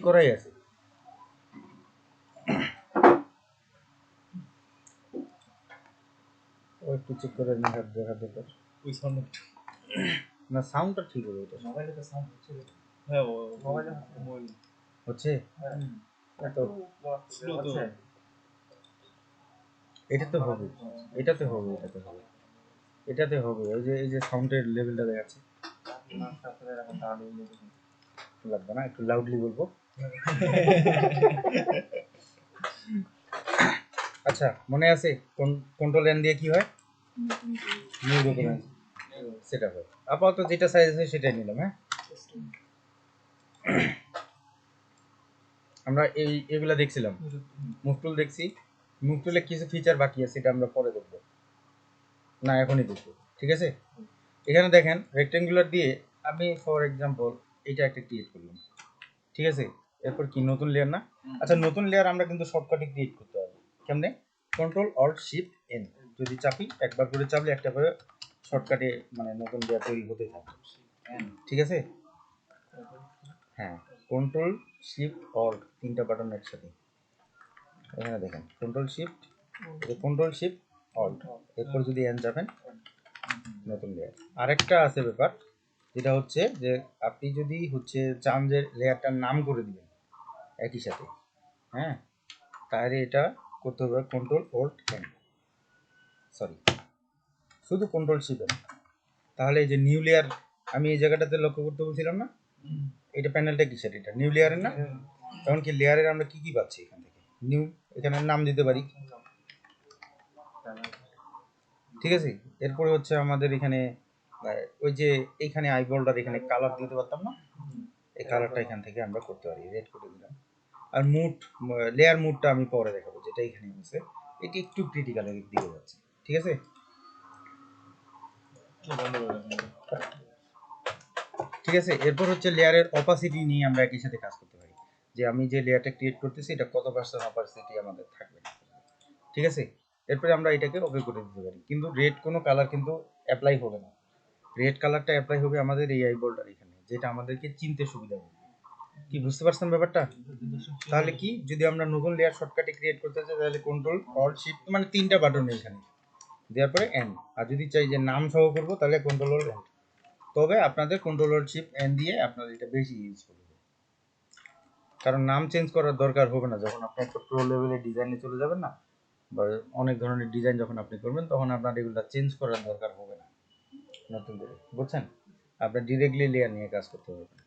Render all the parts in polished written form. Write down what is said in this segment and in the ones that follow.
করাই আছে। ও একটু চেক করে দেখা দরকার। ওই সাউন্ড না সাউন্ডটা ঠিক হবে এটা। মোবাইলে তো সাউন্ড হচ্ছে। হ্যাঁ মোবাইলে হচ্ছে তো স্লো তো এটাতে হবে, এটাতে হবে, এটাতে হবে, এটাতে হবে। এই যে সাউন্ডের লেভেলটা দেখাচ্ছে। লাগবে না, একটু লাউডলি বলবো। আচ্ছা মনে আছে কন্ট্রোল এন দিয়ে কি হয়? নিউ ডকুমেন্ট সেটা হয়। আপাতত যেটা সাইজ আছে সেটাই নিলাম। হ্যাঁ, আমরা এগুলা দেখছিলাম, মুভ টুল দেখছি। মুভ টুলে কিছু ফিচার বাকি আছে, সেটা আমরা পরে দেখবো, না এখনই দেখবো। ঠিক আছে, এখানে দেখেন রেক্টেঙ্গুলার দিয়ে আমি ফর এক্সাম্পল এটা একটা ক্রিয়েট করলাম। ঠিক আছে, এরপর কি নতুন লেয়ার না? আচ্ছা নতুন লেয়ার আমরা কিন্তু শর্টকাটে ক্রিয়েট করতে পারবো। কেমনে? কন্ট্রোল অল্ট শিফট এন যদি চাপি, একবার করে চাপলে একটা করে শর্টকাটে মানে নতুন লেয়ার তৈরি হতে থাকে। ঠিক আছে, হ্যাঁ, কন্ট্রোল শিফট অল্ট তিনটা বাটন একসাথে। এখানে দেখেন control shift, control shift alt, এরপর যদি এন চাপেন নতুন লেয়ার। আরেকটা আছে ব্যাপার, যেটা হচ্ছে যে আপনি যদি হচ্ছে চান যে লেয়ারটার নাম করে দিবেন একই সাথে, হ্যাঁ, তাহলে এটা করতে হবে কন্ট্রোল অল্ট এন, সরি শুধু কন্ট্রোল শিফট এন। তাহলে এই যে নিউ লেয়ার আমি এই জায়গাটাতে লক্ষ্য করতে বলছিলাম না, এটা প্যানেলটা কিসের? এটা নিউ লেয়ারের না? তখন কি লেয়ারের আমরা কি কি পাচ্ছি এখান থেকে? নিউ, এখানে নাম দিতে পারি। ঠিক আছে, এরপরে হচ্ছে আমাদের এখানে ওই যে এইখানে আইবলটার এখানে কালার দিতে পারতাম না, এই কালারটা এখান থেকে আমরা করতে পারি, রেড করে দিলাম। আর মুড, লেয়ার মুডটা আমি পরে দেখাবো, যেটা এখানে আছে এটি একটু ক্রিটিক্যালের দিকে যাচ্ছে। ঠিক আছে, ঠিক আছে। এরপর হচ্ছে লেয়ারের অপাসিটি নিয়ে আমরা একই সাথে কাজ করতে পারি, যে আমি যে লেয়ারটা ক্রিয়েট করতেছি এটা কত পার্সেন্ট অপাসিটি আমাদের থাকবে। ঠিক আছে, এরপরে আমরা এটাকে ওকে করে দিতে পারি, কিন্তু রেড কোনো কালার কিন্তু অ্যাপ্লাই হবে না। রেড কালারটা অ্যাপ্লাই হবে আমাদের এই আইবলটার এখানে, যেটা আমাদেরকে চিনতে সুবিধা হবে। কি বুঝতে পারছেন ব্যাপারটা? তাহলে কি যদি আমরা নতুন লেয়ার শর্টকাটে ক্রিয়েট করতে চাই তাহলে কন্ট্রোল অল্ট শিফট মানে তিনটা বাটন এখানে দেওয়ার পরে এন, আর যদি চাই যে নাম সহ করবো তাহলে কন্ট্রোল অল্ট এন। তবে আপনাদের কন্ট্রোল অল্ট শিফট এন দিয়ে আপনাদের এটা বেশি ইউজ করবে, কারণ নাম চেঞ্জ করার দরকার হবে না যখন আপনি একটা প্রো লেভেলে ডিজাইনে চলে যাবেন না, বা অনেক ধরনের ডিজাইন যখন আপনি করবেন তখন আপনার এগুলো চেঞ্জ করার দরকার হবে না নতুন করে, বুঝছেন? আপনি ডিরেক্টলি লেয়ার নিয়ে কাজ করতে পারবেন।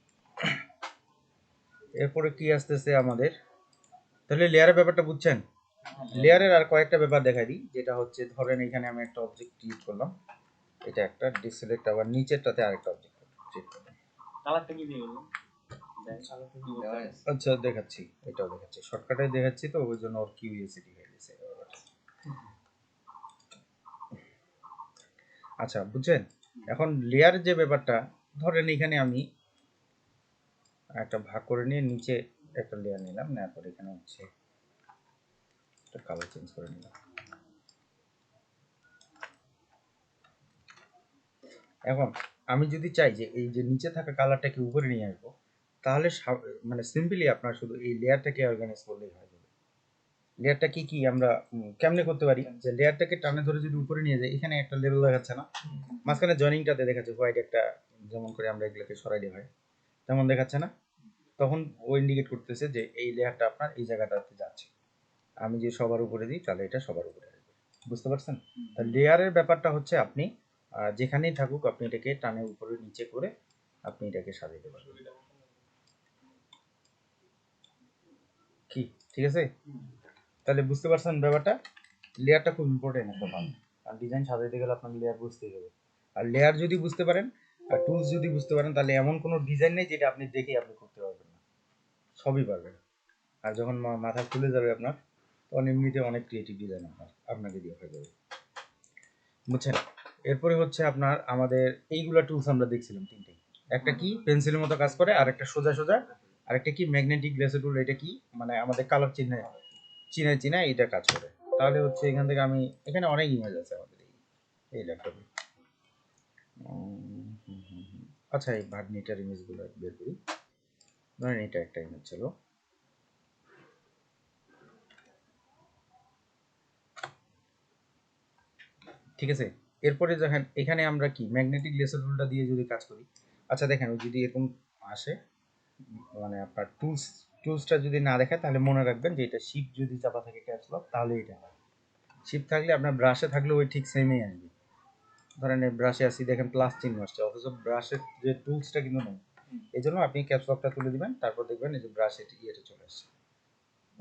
এরপরে কি আসতেছে আমাদের, তাহলে লেয়ারের ব্যাপারটা বুঝছেন? লেয়ারের আর কয়েকটা ব্যাপার দেখাই দিই, যেটা হচ্ছে ধরেন এখানে আমি একটা অবজেক্ট ক্রিয়েট করলাম, এটা একটা ডিসেলেক্ট, আবার নিচেরটাতে আরেকটা অবজেক্ট ক্রিয়েট করলাম। কালারটা কি দিয়ে গেল? আচ্ছা দেখাচ্ছি, এটাও দেখাচ্ছি, শর্টকাটে দেখাচ্ছি তো ওই জন্য ওর কিউরিওসিটি হয়ে গেছে। আচ্ছা বুঝছেন? এখন লেয়ার যে ব্যাপারটা, ধরেন এখানে আমি একটা ভাগ করে নিয়ে নিচে একটা লেয়ার নিলাম, নেওয়ার পর এখানে হচ্ছে একটা কালার চেঞ্জ করে নিলাম। এখন আমি যদি চাই যে এই যে নিচে থাকা কালারটাকে উপরে নিয়ে আসবো, তাহলে মানে সিম্পলি আপনার শুধু এই লেয়ারটাকে অর্গানাইজ করলেই হয়ে যাবে। লেয়ারটা কি কি আমরা কেমনে করতে পারি, যে লেয়ারটাকে টানে ধরে যদি উপরে নিয়ে যাই, এখানে একটা লেভেল দেখাচ্ছে না, মাঝখানে জয়েনিংটাতে দেখাচ্ছে হোয়াইট একটা, যেমন করে আমরা এগুলোকে সরাই দিই হয় তেমন দেখাচ্ছে না, তখন ও ইন্ডিকেট করতেছে যে এই লেয়ারটা আপনার এই জায়গাটাতে যাচ্ছে। আমি যে সবার উপরে দিই তাহলে এটা সবার উপরে আসবে। বুঝতে পারছেন? তাহলে লেয়ারের ব্যাপারটা হচ্ছে আপনি যেখানেই থাকুক আপনি এটাকে টানে উপরে নিচে করে আপনি এটাকে সাজাতে পারবেন। কি ঠিক আছে? তাহলে বুঝতে পারছেন ব্যাপারটা? লেয়ারটা খুব ইম্পর্টেন্ট একটা পার্ট, আর ডিজাইন সাজাতে গেলে আপনার লেয়ার বুঝতেই হবে। আর লেয়ার যদি বুঝতে পারেন আর টুলস যদি বুঝতে পারেন, তাহলে এমন কোনো ডিজাইন নেই যেটা আপনি দেখেই আপনি করতে পারবেন না, সবই পারবেন। আর যখন মাথা খুলে যাবে আপনার, তখন এমনিতে অনেক ক্রিয়েটিভ ডিজাইন আপনাকে দিয়ে হয়ে যাবে। বুঝছেন? এরপরে হচ্ছে আপনার আমাদের এইগুলা টুলস আমরা দেখছিলাম তিনটে, একটা কি পেন্সিলের মতো কাজ করে, আর একটা সোজা সোজা, আর একটা কি ম্যাগনেটিক গ্লাসের টুল, এটা কি মানে আমাদের কালার চিহ্নে এটা কাজ করে। তাহলে হচ্ছে এখান থেকে আমি, এখানে অনেক ইমেজ আছে আমাদের এই ল্যাপটপে। আচ্ছা এই ভার্নিটার ইমেজগুলো বের করি। ধরেন এটা একটা ইমেজ ছিল, ঠিক আছে। এরপরে দেখেন এখানে আমরা কি ম্যাগনেটিক লেসার টুলটা দিয়ে যদি কাজ করি, আচ্ছা দেখেন ওই যদি এরকম আসে, মানে আপনার টুলসটা যদি না দেখায় তাহলে মনে রাখবেন যে এটা শিপ যদি চাপা থাকে ক্যাপস লক তাহলে এটা হয়। শিপ থাকলে আপনার ব্রাশে থাকলে ওই ঠিক সেমই আসবে। ধরেন এই ব্রাশে আসি দেখেন প্লাস চিহ্ন আসছে, অথচ ব্রাশের যে টুলসটা কিন্তু নেই। এই জন্য আপনি ক্যাপস লকটা তুলে দিবেন, তারপর দেখবেন এই যে ব্রাশে ইয়েটা চলে আসছে।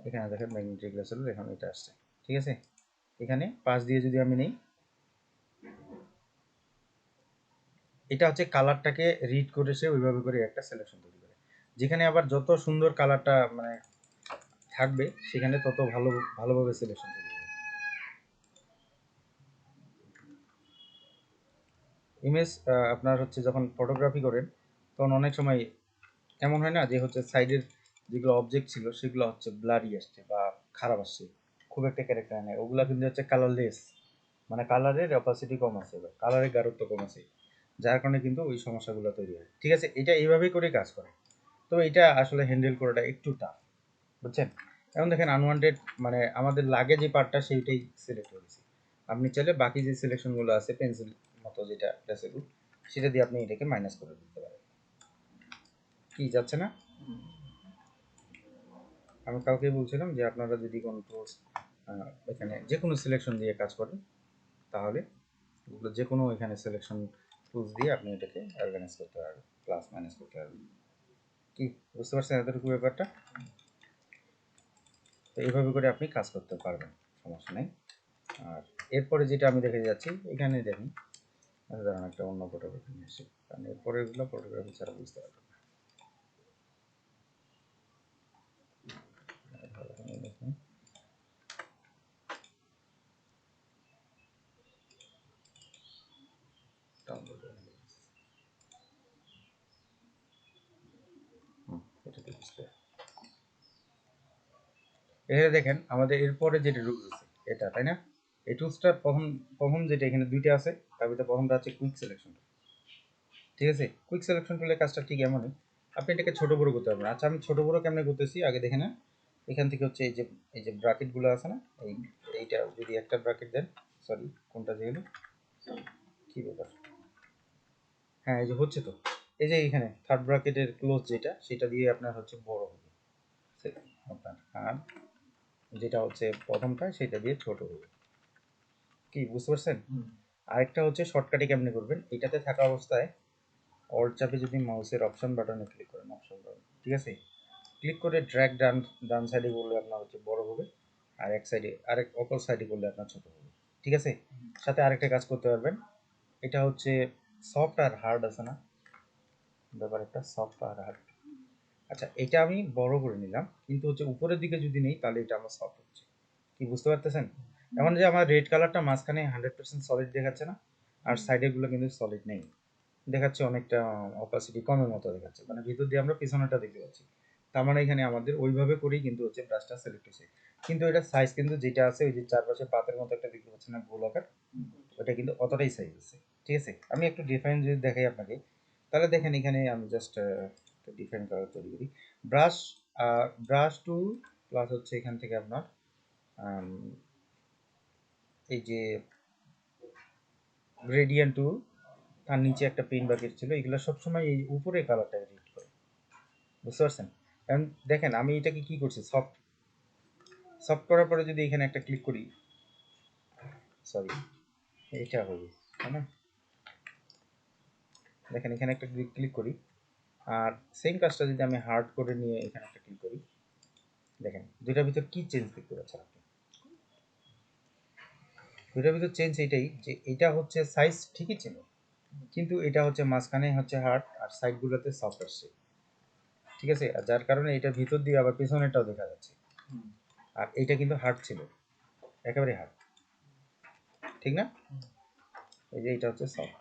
এখানে দেখেন ম্যাগনেটিক লেসার টুল এখন এটা আসছে, ঠিক আছে। এখানে পাশ দিয়ে যদি আমি নেই, এটা হচ্ছে কালারটাকে রিড করে সে ওইভাবে করে একটা সিলেকশন তৈরি করে। যেখানে আবার যত সুন্দর কালারটা মানে থাকবে সেখানে তত ভালোভাবে সিলেকশন তৈরি হবে। ইমেজ আপনার হচ্ছে যখন ফটোগ্রাফি করেন তখন অনেক সময় এমন হয় না যে হচ্ছে সাইডের যেগুলো অবজেক্ট ছিল সেগুলো হচ্ছে ব্লারি আসছে বা খারাপ আসছে, খুব একটা ক্যারেক্টার নেই, ওগুলা কিন্তু হচ্ছে কালারলেস, মানে কালারের অপাসিটি কম আছে বা কালারের গাঢ়ত্ব কম আছে, যার কারণে কিন্তু ওই সমস্যাগুলো তৈরি হয়, ঠিক আছে। এটা এইভাবেই করে কাজ করে। তো এটা আসলে হ্যান্ডেল করাটা একটু টাফ, বুঝছেন। এখন দেখেন আনওয়ান্টেড মানে আমাদের লাগে যে পার্টটা সেইটাই সিলেক্ট করেছি। আপনি চাইলে বাকি যে সিলেকশনগুলো আছে পেন্সিল মতো যেটা প্লেসেবল সেটা দিয়ে আপনি এটাকে মাইনাস করে দিতে পারেন। কি যাচ্ছে না? আমি কাউকে বলছিলাম যে আপনারা যদি কোনো টুলস এখানে যে কোনো সিলেকশন দিয়ে কাজ করেন তাহলে যে কোনো এখানে সিলেকশন টুলস দিয়ে আপনি এটাকে অর্গানাইজ করতে পারবেন, প্লাস মাইনাস করতে পারবেন। কি বুঝতে পারছেন এতটুকু ব্যাপারটা? তো এইভাবে করে আপনি কাজ করতে পারবেন, সমস্যা নেই। আর এরপরে যেটা আমি দেখে যাচ্ছি এখানে দেখুন, ধরেন একটা অন্য ফটোগ্রাফি নিয়ে আসি, কারণ এরপরেরগুলো ফটোগ্রাফি ছাড়া বুঝতে পারবেন না। দেখুন ডাউনলোড এটাতে বুঝতে এখানে দেখেন আমাদের এরপরে যেটা রুলস আছে এটা, তাই না? এই টুলসটা প্রথম প্রথম যেটা এখানে দুইটা আছে, তার ভিতরে প্রথমটা হচ্ছে কুইক সিলেকশন, ঠিক আছে। কুইক সিলেকশন টুলের কাজটা ঠিক এমনই, আপনি এটাকে ছোট বড় করতে পারবেন। আচ্ছা আমি ছোট বড় কেমনে করতেছি আগে দেখে না। এখান থেকে হচ্ছে এই যে ব্র্যাকেটগুলো আছে না, এইটা যদি একটা ব্র্যাকেট দেন, সরি কোনটা যে হলো কি ব্যাপার, হ্যাঁ এই যে হচ্ছে তো, এই যে এখানে থার্ড ব্র্যাকেটের ক্লোজ যেটা সেটা দিয়ে আপনার হচ্ছে বড় হবে আপনার, আর যেটা হচ্ছে প্রথমটা সেটা দিয়ে ছোট হবে। কি বুঝতে পারছেন? আরেকটা হচ্ছে শর্টকাটে কেমনে করবেন, এটাতে থাকা অবস্থায় অল্ট চাপে যদি মাউসের অপশন বাটনে ক্লিক করেন, অপশন বাটন, ঠিক আছে, ক্লিক করে ড্র্যাগ ডান ডান সাইডে করলে আপনার হচ্ছে বড় হবে, আর এক সাইডে আরেক অপর সাইডে করলে আপনার ছোট হবে, ঠিক আছে। সাথে আরেকটা কাজ করতে পারবেন, এটা হচ্ছে সফট আর হার্ড আছে না, ব্যাপার একটা সফট আর হার্ড। আচ্ছা এটা আমি বড় করে নিলাম, কিন্তু হচ্ছে উপরের দিকে যদি নেই তাহলে এটা আমার সফট হচ্ছে। কি বুঝতে পারতেছেন? এমন যে আমার রেড কালারটা মাঝখানে 100% সলিড দেখাচ্ছে না, আর সাইডেগুলো কিন্তু সলিড নেই, দেখাচ্ছে অনেকটা অপাসিটি কমের মতো দেখাচ্ছে, মানে ভিতর দিয়ে আমরা পিছনেটা দেখতে পাচ্ছি। তার মানে এখানে আমাদের ওইভাবে করেই কিন্তু হচ্ছে ব্রাশটা সিলেক্ট হয়েছে, কিন্তু এটা সাইজ কিন্তু যেটা আছে ওই যে চারপাশে পাতের মতো একটা দেখতে পাচ্ছেন না গোল আকার, ওটা কিন্তু অতটাই সাইজ আছে, ঠিক আছে। আমি একটু ডিফারেন্ট যদি দেখাই আপনাকে, তাহলে দেখেন এখানে আমি জাস্ট একটা ডিফারেন্ট কালার তৈরি করি। ব্রাশ ব্রাশ টুল প্লাস হচ্ছে এখান থেকে আপনার এই যে গ্রেডিয়েন্ট টুল, তার নিচে একটা পেন বাকেট ছিল, এগুলো সবসময় এই উপরে কালারটা এডিট করে, বুঝতে পারছেন? এখন দেখেন আমি এটাকে কি করছি, সফট সফট করার পরে যদি এখানে একটা ক্লিক করি, সরি এটা হবে, তাই না? দেখেন এখানে একটা ক্লিক করি, আর সেম কাজটা যদি আমি হার্ড করে নিয়ে এখানে একটা ক্লিক করি, দেখেন দুইটার ভিতর কি চেঞ্জ দেখতে পাচ্ছেন আপনি? দুইটার ভিতর চেঞ্জ এইটাই যে এটা হচ্ছে সাইজ ঠিকই ছিল, কিন্তু এটা হচ্ছে মাঝখানে হচ্ছে হার্ড আর সাইডগুলোতে সফট আসছে, ঠিক আছে। আর যার কারণে এটা ভিতর দিয়ে আবার পিছনেরটাও দেখা যাচ্ছে, আর এইটা কিন্তু হার্ড ছিল, একেবারে হার্ড, ঠিক না? এই যে এটা হচ্ছে সফট।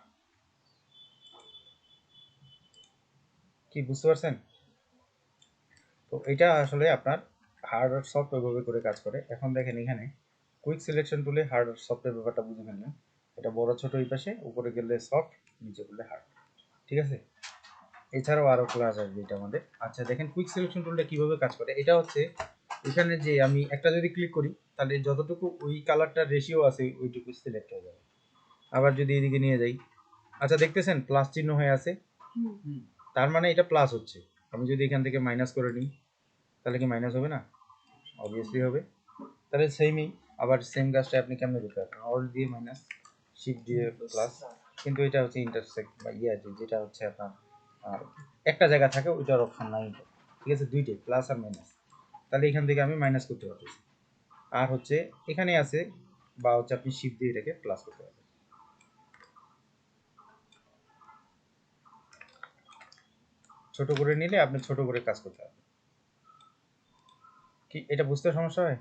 কি বুঝতে পারছেন? তো এটা আসলে আপনার হার্ড আর সফট ওইভাবে করে কাজ করে। এখন দেখেন এখানে কুইক সিলেকশন টুলে হার্ড আর সফটের ব্যাপারটা বুঝে ফেললেন, এটা বড় ছোট এই পাশে, উপরে গেলে সফট, নিচে করলে হার্ড, ঠিক আছে। এছাড়াও আরো ক্লাস আসবে এটা আমাদের। আচ্ছা দেখেন কুইক সিলেকশন টুলটা কিভাবে কাজ করে। এটা হচ্ছে এখানে যে আমি একটা যদি ক্লিক করি তাহলে যতটুকু ওই কালারটার রেশিও আছে ওইটুকু সিলেক্ট হয়ে যাবে। আবার যদি এদিকে নিয়ে যাই, আচ্ছা দেখতেছেন প্লাস চিহ্ন হয়ে আছে, তার মানে এটা প্লাস হচ্ছে। আমি যদি এখান থেকে মাইনাস করে নিই তাহলে কি মাইনাস হবে না? অবভিয়াসলি হবে। তাহলে সেমই, আবার সেম কাজটা আপনি কেমনে করতে পারবেন? অল দিয়ে মাইনাস, শিফট দিয়ে প্লাস, কিন্তু এটা হচ্ছে ইন্টারসেক্ট বা যেটা হচ্ছে আপনার একটা জায়গা থাকে ওইটার অপশন নাই, ঠিক আছে, দুইটাই প্লাস আর মাইনাস। তাহলে এখান থেকে আমি মাইনাস করতে পারতেছি। আর হচ্ছে এখানে আছে বা হচ্ছে আপনি শিফট দিয়ে এটাকে প্লাস করতে পারবেন। ছোট করে নিলে আপনি ছোট করে কাজ করতে পারবেন। কি এটা বুঝতে সমস্যা হয়?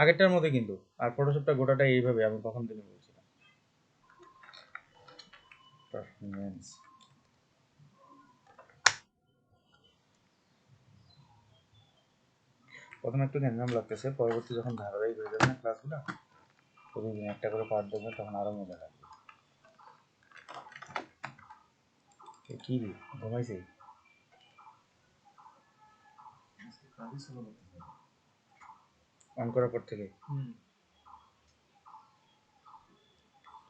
আগেরটার মধ্যে কিন্তু, আর ফটোশপটা গোটাটা এইভাবে আমি কখন থেকে বলছিলাম। পারফরম্যান্স প্রথমে একটু ঘেন্নাম লাগতেছে, পরবর্তী যখন ধারাবাহিক হয়ে যাবে না ক্লাসগুলো, প্রতিদিন একটা করে পার্ট দেবেন তখন আরো মজা লাগবে। কি রে ঘুমাইছে? অন করার পর থেকে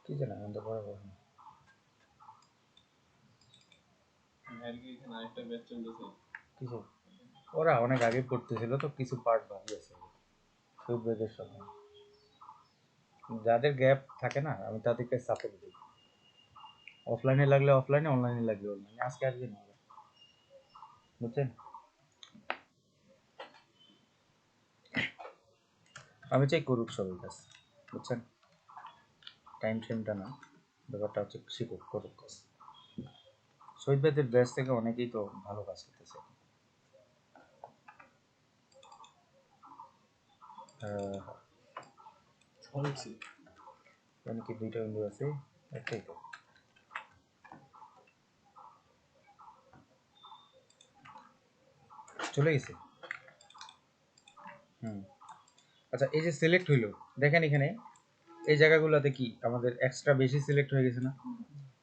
কি জানা বন্ধ করার পর কিছু ওরা অনেক আগে পড়তেছিল তো কিছু পার্ট বাকি আছে সুব্রতের সময়। যাদের গ্যাপ থাকে না আমি তাদেরকে সাপোর্ট দিই, অফলাইনে লাগলে অফলাইনে, অনলাইনে লাগলে অনলাইনে। আজকে আসবে না, বুঝছেন? আমি চাই করুক সবাই কাজ, বুঝছেন? টাইম ফ্রেমটা না, ব্যাপারটা হচ্ছে শিখুক করুক কাজ। শহীদ ভাইদের ব্যাচ থেকে অনেকেই তো ভালো কাজ করতেছে। এখানে কি দুইটা উইন্ডো আছে? একটাই তো। চলে গেছে। আচ্ছা এই যে সিলেক্ট হইলো, দেখেন এখানে এই জায়গাগুলোতে কি আমাদের এক্সট্রা বেশি সিলেক্ট হয়ে গেছে না?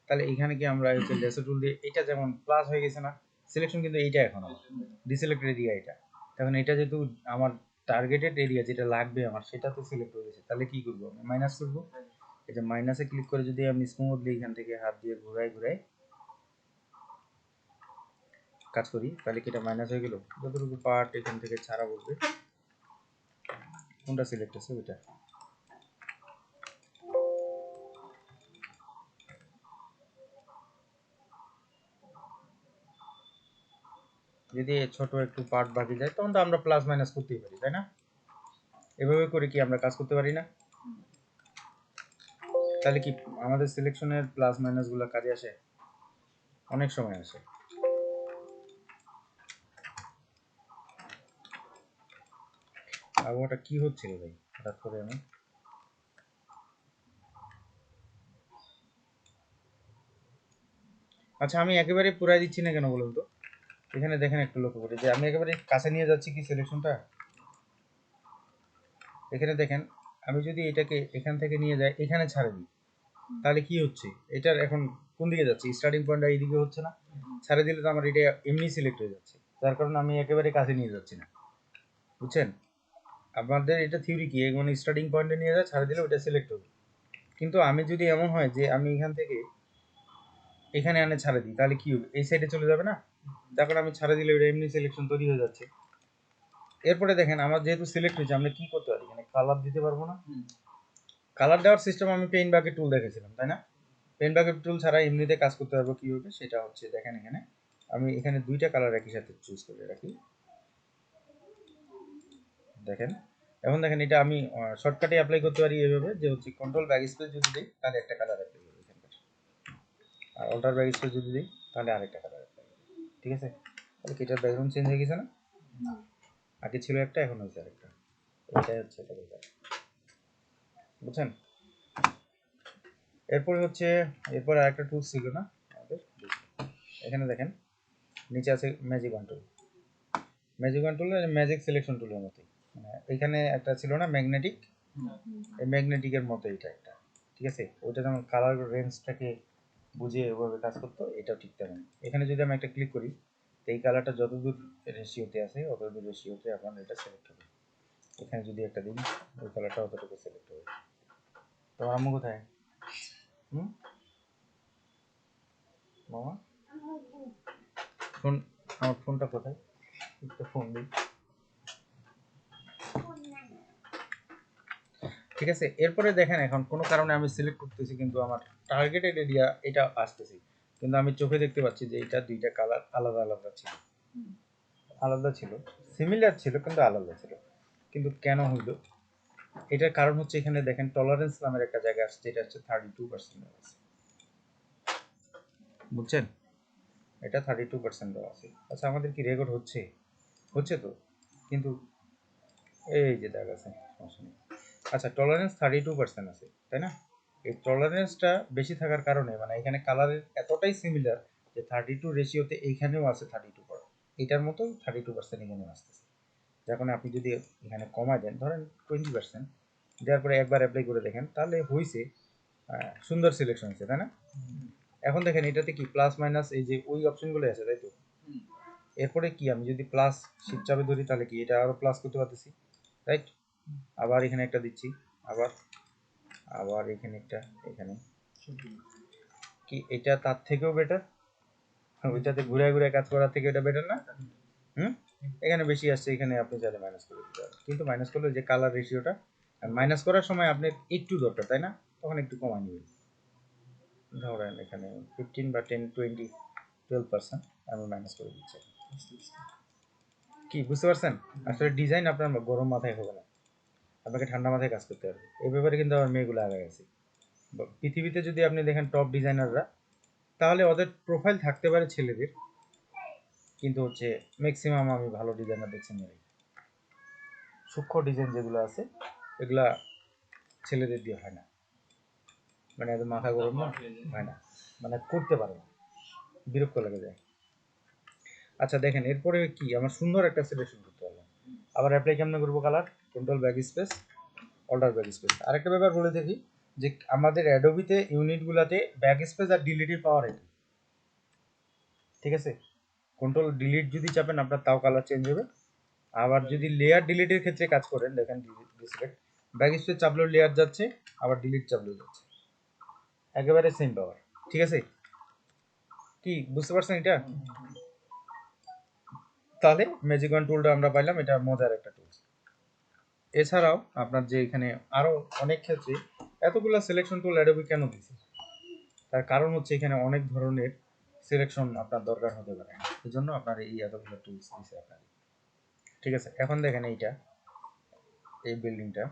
তাহলে এখানে কি আমরা হচ্ছে লেসো টুল দিয়ে এটা যেমন প্লাস হয়ে গেছে না সিলেকশন, কিন্তু এইটা এখন ডিসিলেক্টেড এরিয়া এটা। তখন এটা যেহেতু আমার টার্গেটেড এরিয়া যেটা লাগবে আমার সেটা তো সিলেক্ট হয়ে গেছে, তাহলে কি করবো আমি মাইনাস করবো। এই যে মাইনাসে ক্লিক করে যদি আমি স্মুথলি এখান থেকে হাত দিয়ে ঘুরাই ঘুরাই কাজ করি তাহলে কি এটা মাইনাস হয়ে গেল? যতটুকু পার্ট এখান থেকে ছাড়া বলবে কোনটা সিলেক্ট আছে ওইটা। যদি ছোট একটু পার্ট বাকি যায় তখন তো আমরা প্লাস মাইনাস করতেই পারি, তাই না? এভাবে করে কি আমরা কাজ করতে পারি না? তাহলে কি আমাদের সিলেকশনের প্লাস মাইনাস গুলো কাজে আসে? অনেক সময় আসে। আর ওটা কি হচ্ছিল ভাই হঠাৎ করে আমি আচ্ছা আমি একেবারে পুরাই দিচ্ছি না কেন বলুন তো? এখানে দেখেন একটু লক্ষ্য করে যে আমি একেবারে কাছে নিয়ে যাচ্ছি কি সিলেকশনটা। এখানে দেখেন আমি যদি এটাকে এখান থেকে নিয়ে যাই এখানে ছাড়ে দিই তাহলে কি হচ্ছে? এটার এখন কোন দিকে যাচ্ছে? স্টার্টিং পয়েন্টটা এইদিকে হচ্ছে না? ছাড়ে দিলে তো আমার এটা এমনি সিলেক্ট হয়ে যাচ্ছে, যার কারণে আমি একেবারে কাছে নিয়ে যাচ্ছি না, বুঝছেন? আমাদের এটা থিওরি কি মানে স্টার্টিং পয়েন্টে নিয়ে যায় ছাড়ে দিলে ওটা সিলেক্ট হবে। কিন্তু আমি যদি এমন হয় যে আমি এখান থেকে এখানে আনে ছাড়ে দিই তাহলে কি হবে? এই সাইডে চলে যাবে না? যার কারণে আমি ছাড়ে দিলে ওটা এমনি সিলেকশন তৈরি হয়ে যাচ্ছে। এরপরে দেখেন আমার যেহেতু সিলেক্ট হয়েছে আমরা কি করতে পারি? এখানে কালার দিতে পারবো না? কালার দেওয়ার সিস্টেম আমি পেইন্ট বাকেট টুল দেখেছিলাম, তাই না? পেইন্ট বাকেট টুল ছাড়া এমনিতে কাজ করতে পারবো কিভাবে সেটা হচ্ছে দেখেন এখানে আমি এখানে দুইটা কালার একই সাথে চুজ করে রাখি। দেখেন এখন দেখেন এটা আমি শর্টকাটে অ্যাপ্লাই করতে পারি এইভাবে যে হচ্ছে কন্ট্রোল ব্যাক স্পেস যদি দিই তাহলে একটা কালার অ্যাপ্লাই হবে এখানকার, আর অল্টার ব্যাক স্পেস যদি দিই তাহলে আরেকটা কালার অ্যাপ্লাই হবে। ঠিক আছে? তাহলে কি এটার ব্যাকগ্রাউন্ড চেঞ্জ হয়ে গেছে না? আগে ছিল একটা এখন হয়েছে আরেকটা। এটাই হচ্ছে এটা ব্যাপার, বুঝছেন? এরপরে হচ্ছে এরপর আরেকটা টুলস ছিল না আমাদের, এখানে দেখেন নিচে আছে magic control. Magic control magic selection টুলের মতো, মানে এখানে একটা ছিল না ম্যাগনেটিক, এই ম্যাগনেটিকের মতো এটা একটা, ঠিক আছে? ওইটা যেমন কালার রেঞ্জটাকে বুঝে এভাবে কাজ করতো, এটাও ঠিক তেমন। এখানে যদি আমি একটা ক্লিক করি, তো এই কালারটা যতদূর রেশিওতে আছে অতদূর রেশিওতে আপনার এটা সিলেক্ট হবে। এখানে যদি একটা দিন ওই কালারটা অতটুকু সিলেক্ট হবে। তোমার আম্মু কোথায়? হুম মামা ফোন, আমার ফোনটা কোথায়? একটা ফোন দিই। ঠিক আছে, এরপরে দেখেন এখন কোনো কারণে আমি সিলেক্ট করতেছি কিন্তু আমার টার্গেটেড এরিয়া এটা আসতেছি, কিন্তু আমি চোখে দেখতে পাচ্ছি যে এটা দুইটা কালার আলাদা আলাদা ছিল, আলাদা ছিল, সিমিলার ছিল কিন্তু আলাদা ছিল। কিন্তু কেন হইল? এটার কারণ হচ্ছে এখানে দেখেন টলারেন্স নামের একটা জায়গা আসছে, এটা হচ্ছে 32% আছে, বুঝছেন? এটা 32% দেওয়া আছে। আচ্ছা আমাদের কি রেকর্ড হচ্ছে? হচ্ছে তো, কিন্তু এই যে দেখা আছে, সমস্যা নেই। আচ্ছা টলারেন্স 32% আছে, তাই না? এই টলারেন্সটা বেশি থাকার কারণে মানে এখানে কালারের এতটাই সিমিলার যে 32 রেশিওতে এইখানেও আছে 32%, এটার মতোই 32% এখানেও আসতেছে। যার কারণে আপনি যদি এখানে কমায় দেন ধরেন 20%, দেওয়ার পরে একবার অ্যাপ্লাই করে দেখেন তাহলে হয়েছে, সুন্দর সিলেকশন হয়েছে, তাই না? এখন দেখেন এটাতে কি প্লাস মাইনাস এই যে ওই অপশনগুলো আছে, তাই তো? এরপরে কি আমি যদি প্লাস শিফট চাপে ধরি তাহলে কি এটা আরো প্লাস করতে পারতেছি, রাইট? আবার এখানে একটা দিচ্ছি, আবার আবার এখানে একটা, এখানে কি এটা তার থেকেও বেটার? ওইটাতে ঘুরে ঘুরে কাজ করার থেকে এটা বেটার না? হুম, এখানে বেশি আসছে, এখানে আপনি চাইলে মাইনাস করে দিতে পারেন, কিন্তু মাইনাস করলে যে কালার রেশিওটা, মাইনাস করার সময় আপনার একটু দরকার, তাই না? তখন একটু কমায় নেবেন, ধরেন এখানে 15 বা 10 20 12% আমি মাইনাস করে দিচ্ছি। কি বুঝতে পারছেন? আসলে ডিজাইন আপনার গরম মাথায় হবে না, আপনাকে ঠান্ডা মাথায় কাজ করতে হবে। এই ব্যাপারে কিন্তু আমার মেয়েগুলো আগে গেছে। পৃথিবীতে যদি আপনি দেখেন টপ ডিজাইনাররা, তাহলে ওদের প্রোফাইল থাকতে পারে ছেলেদের, কিন্তু হচ্ছে ম্যাক্সিমাম আমি ভালো ডিজাইনার দেখছি মেয়েদের। সূক্ষ্ম ডিজাইন যেগুলো আছে এগুলা ছেলেদের দিয়ে হয় না, মানে এত মাথা গরম না, হয় না, মানে করতে পারে না, বিরক্ত লেগে যায়। আচ্ছা দেখেন এরপরে কি আমার সুন্দর একটা সিলেকশন করতে হবে। আবার অ্যাপ্লাই কেমন করবো? Colour, control back space, alter back space. আরেকটা ব্যাপার বলে দেখি যে আমাদের অ্যাডোবিতে ইউনিটগুলোতে ব্যাক স্পেস আর ডিলিটের পাওয়ার একই, ঠিক আছে? কন্ট্রোল ডিলিট যদি চাপেন আপনার তাও কালার চেঞ্জ হবে। আবার যদি লেয়ার ডিলিটের ক্ষেত্রে কাজ করেন দেখেন ডিসপ্লেট ব্যাক স্পেস চাপলেও লেয়ার যাচ্ছে, আবার ডিলিট চাপলেও যাচ্ছে, একেবারে সেম পাওয়ার, ঠিক আছে? কি বুঝতে পারছেন এটা? তাহলে ম্যাজিক ওয়ান টুলটা আমরা পাইলাম, এটা মজার একটা টুলস। এছাড়াও আপনার যে এখানে আরো অনেক ক্ষেত্রে এতগুলো সিলেকশন টুল অ্যাডোবি কেন দিয়েছে, তার কারণ হচ্ছে এখানে অনেক ধরনের সিলেকশন আপনার দরকার হতে পারে, এই জন্য আপনার এই এতগুলো টুলস দিয়েছে আপনার। ঠিক আছে, এখন দেখেন এইটা, এই বিল্ডিংটা,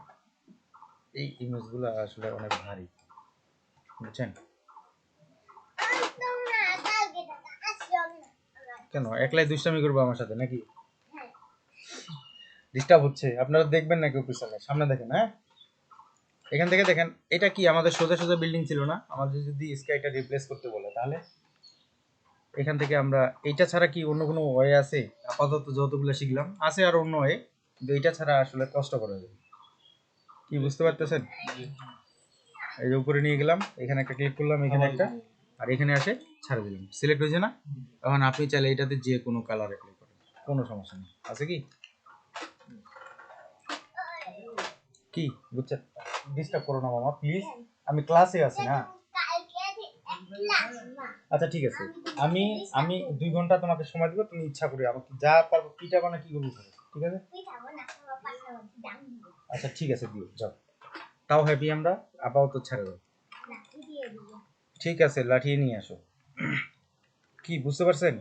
এই ইমেজগুলো আসলে অনেক ভারী, বুঝছেন? কেন একলাই দুষ্টামি করবো আমার সাথে নাকি? ডিস্টার্ব হচ্ছে, আপনারা দেখবেন নাকি পিছনে? সামনে দেখেন, হ্যাঁ? এখান থেকে দেখেন এটা কি আমাদের সোজা সোজা বিল্ডিং ছিল না? আমাদের যদি স্কাইটা রিপ্লেস করতে বলে তাহলে এখান থেকে আমরা এইটা ছাড়া কি অন্য কোনো ওয়ে আছে? আপাতত যতগুলো শিখলাম আছে আর অন্য ওয়ে, কিন্তু এইটা ছাড়া আসলে কষ্ট করা যাবে। কি বুঝতে পারতেছেন? এই যে উপরে নিয়ে গেলাম, এখানে একটা ক্লিক করলাম, এখানে একটা, আর এখানে আসে ছাড়ে দিলাম, সিলেক্ট হয়েছে না? এখন আপনি চাইলে এটাতে যে কোনো কালার অ্যাপ্লাই করেন, কোনো সমস্যা নেই, আছে কি? কি বুঝছেন? ডিস্টার্ব করো না মামা প্লিজ, আমি ক্লাসে আছি না। আচ্ছা ঠিক আছে, আমি আমি 2 ঘন্টা তোমাকে সময় দিব, তুমি ইচ্ছা করে আমাকে যা পারবো পিঠা বানা কি করবো করো, ঠিক আছে? আচ্ছা ঠিক আছে, দিও যাও, তাও হ্যাপি আমরা, আপাতত ছেড়ে দাও। ঠিক আছে, লাঠি নিয়ে আসো। কি বুঝতে পারছেন?